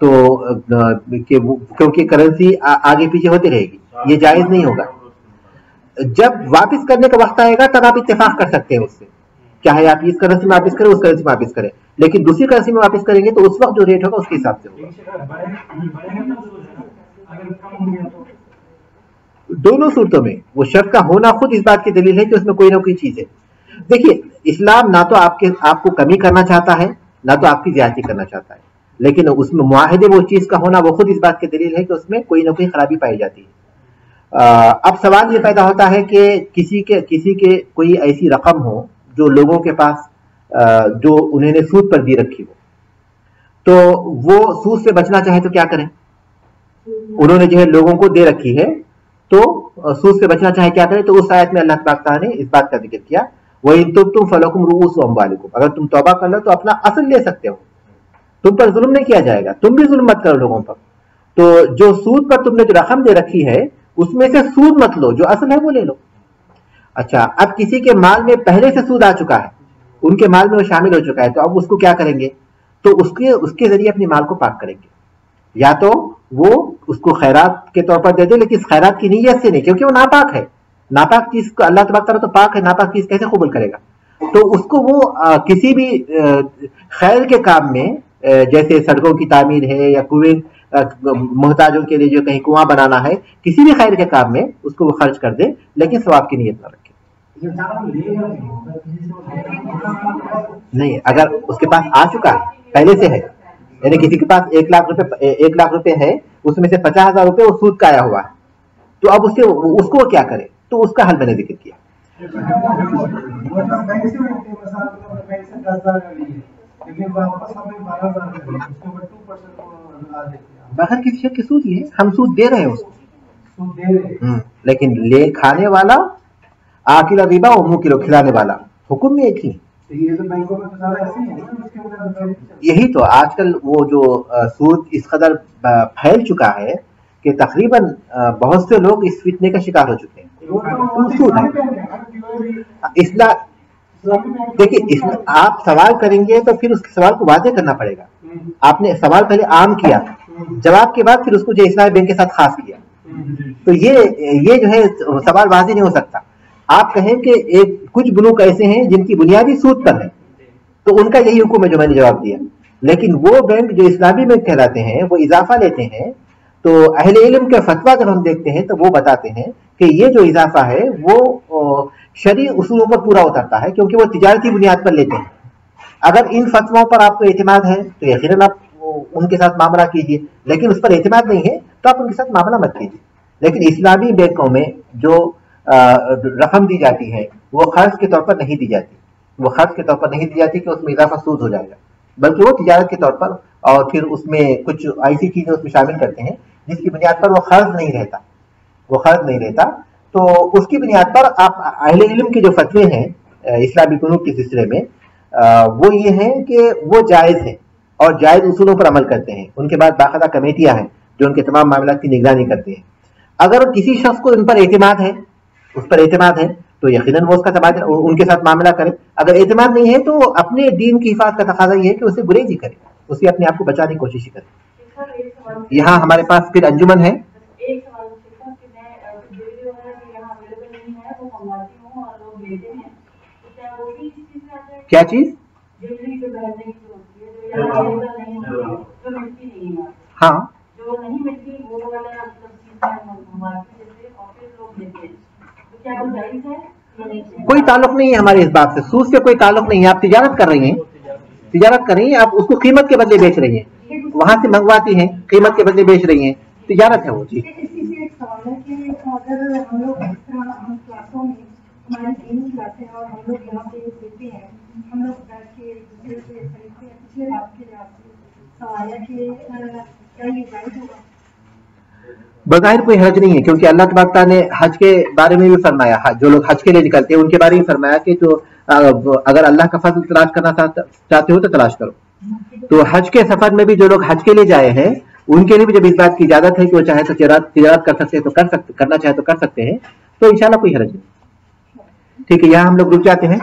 تو کیونکہ کرنسی آگے پیچھے ہوتی رہے گی، یہ جائز نہیں ہوگا. جب واپس کرنے کا وقت آئے گا تب آپ اتفاق کر سکتے ہیں اس سے، چاہے آپ اس کرنسی میں واپس کریں اس کرنسی میں واپس کریں، لیکن دوسری کرنسی میں واپس کریں گے تو اس وقت جو ریٹ ہوگا اس کے حساب سے ہوگا. دونوں صورتوں میں وہ شرط کا ہونا خود اس بات کی دلیل ہے کہ اس میں کوئی نہ کوئی چیز ہے. دیکھیے اسلام نہ تو آپ کو کمی کرنا چاہتا ہے نہ تو آپ کی زیادتی کرنا چاہتا ہے، لیکن اس میں معاہدے وہ چیز کا ہونا وہ خود اس بات کی دلیل ہے کہ اس میں کوئی نہ کوئی خرابی پائی جاتی ہے. اب سوال یہ پیدا ہوتا ہے کہ کسی کے کوئی ایسی رقم ہو جو لوگوں کے پاس جو انہوں نے سود پر دی رکھی ہو، تو وہ سود سے بچنا چاہے تو کیا کریں؟ انہوں نے جو ہے لوگوں کو دے رکھی ہے تو سود سے بچنا چاہے کیا کریں؟ تو اس آیت میں اللہ تبارک تعالیٰ نے اس بات کا ذکر کیا وَإِن تُبْتُمْ فَلَكُمْ رُءُوسُ أَمْوَالِكُمْ، اگر تم توبہ کر لو تو اپنا اصل لے سکتے ہو، تم پر ظلم نہیں کیا جائے گا، تم بھی ظلم مت کرو لوگوں پر. تو جو سود پر تم نے جو رقم دے رکھی ہے اس میں سے سود مت لو، جو اصل ہے وہ لے لو. اچھا اب کسی کے مال میں پہلے سے سود آ چکا ہے، ان کے مال میں وہ شامل ہو چکا ہے، تو اب اس کو کیا کریں گے؟ تو اس کے ذریعے اپنے مال کو پاک کریں گے. یا تو وہ اس کو خیرات کے طور پر دے دے، لیکن خیرات کی نیت سے نہیں، کیونکہ وہ ناپاک ہے. ناپاک چیز کو اللہ تبارک تعالیٰ تو پاک ہے، ناپاک چیز کیسے قبول کرے گا؟ تو اس کو وہ کسی بھی خیر کے کام میں، جیسے سڑکوں کی تعمیر ہے یا کنویں محتاجوں کے لیے جو کہیں کنواں بنانا ہے، کسی بھی خیر کے کام میں اس کو وہ خرچ کر دے، لیکن ثواب کی نیت نہ رکھے. نہیں، اگر اس کے پاس آ چکا ہے پہلے سے ہے، یعنی کسی کے پاس 1 لاکھ روپے ہے، اس میں سے 50,000 روپے وہ سود کا آیا ہوا ہے، تو اب اس کو کیا کرے؟ تو اس کا حل میں نے ذکر کیا. بغیر کسی شک کے سود ہی ہے، ہم سود دے رہے ہیں اس کو، لیکن لے کھانے والا آکل الربا و موکل کھلانے والا حکم میں ایک ہی. یہی تو آج کل وہ جو سود اس قدر پھیل چکا ہے کہ تقریباً بہت سے لوگ اس فتنے کا شکار ہو چکے ہیں. سود ہے دیکھیے، آپ سوال کریں گے تو پھر اس کے سوال کو واضح کرنا پڑے گا. آپ نے سوال پہلے عام کیا، جواب کے بعد پھر اس کو جو اسلامی بینک کے ساتھ خاص کیا، تو یہ جو ہے سوال واضح نہیں ہو سکتا. آپ کہیں کہ کچھ بنوک ایسے ہیں جن کی بنیادی سود پر ہے، تو ان کا یہی حکم ہے جو میں نے جواب دیا. لیکن وہ بینک جو اسلامی بینک کہلاتے ہیں وہ اضافہ لیتے ہیں، تو اہل علم کے فتویٰ جب ہم دیکھتے ہیں تو وہ بتاتے ہیں کہ یہ جو اضافہ ہے وہ شرعی اصولوں پر پورا اترتا ہے، کیونکہ وہ تجارتی بنیاد پر لیتے ہیں. اگر ان فتووں پر آپ کو اعتماد ہے تو یقیناً آپ ان کے ساتھ معاملہ کیجیے، لیکن اس پر اعتماد نہیں ہے تو آپ ان کے ساتھ معاملہ مت کیجیے. لیکن اسلامی بینکوں میں جو رقم دی جاتی ہے وہ قرض کے طور پر نہیں دی جاتی، وہ قرض کے طور پر نہیں دی جاتی کہ اس میں اضافہ سود ہو جائے گا، بلکہ وہ تجارت کے طور پر، اور پھر اس میں کچھ ایسی چیزیں اس میں شامل کرتے ہیں جس کی بنیاد پر وہ قرض نہیں رہتا. تو اس کی بنیاد پر آپ اہل علم کے جو فتوے ہیں اسلامی بنوک کے سلسلے میں وہ یہ ہیں کہ وہ جائز ہیں اور جائز اصولوں پر عمل کرتے ہیں. ان کے بعد باقاعدہ کمیٹیاں ہیں جو ان کے تمام معاملات کی نگرانی کرتی ہیں. اگر کسی شخص کو ان پر اعتماد ہے تو یقیناً وہ اس کا ان کے ساتھ معاملہ کرے. اگر اعتماد نہیں ہے تو اپنے دین کی حفاظت کا تقاضا یہ ہے کہ اسے گریز ہی کرے، اسے اپنے آپ کو بچانے کی کوشش ہی کرے. یہاں ہمارے پاس پھر انجمن ہے. کیا چیز؟ ہاں، کوئی تعلق نہیں ہے ہمارے اس بات سے، سود سے کوئی تعلق نہیں ہے. آپ تجارت کر رہی ہیں، آپ اس کو قیمت کے بدلے بیچ رہی ہیں، وہاں سے منگواتی ہیں قیمت کے بدلے بیچ رہی ہیں، تجارت ہے وہ. جی بظاہر کوئی حرج نہیں ہے، کیونکہ اللہ تبارک تعالیٰ نے حج کے بارے میں بھی فرمایا، جو لوگ حج کے لیے نکلتے ہیں ان کے بارے میں فرمایا کہ جو اگر اللہ کا فضل تلاش کرنا چاہتے ہو تو تلاش کرو. تو حج کے سفر میں بھی جو لوگ حج کے لیے جائے ہیں ان کے لیے بھی جب اس بات کی اجازت ہے کہ وہ چاہے تو تجارت کر سکتے ہیں تو کرنا چاہے تو کر سکتے ہیں، تو انشاءاللہ کوئی حرج نہیں. ٹھیک ہے، یہاں ہم لوگ رک جاتے ہیں.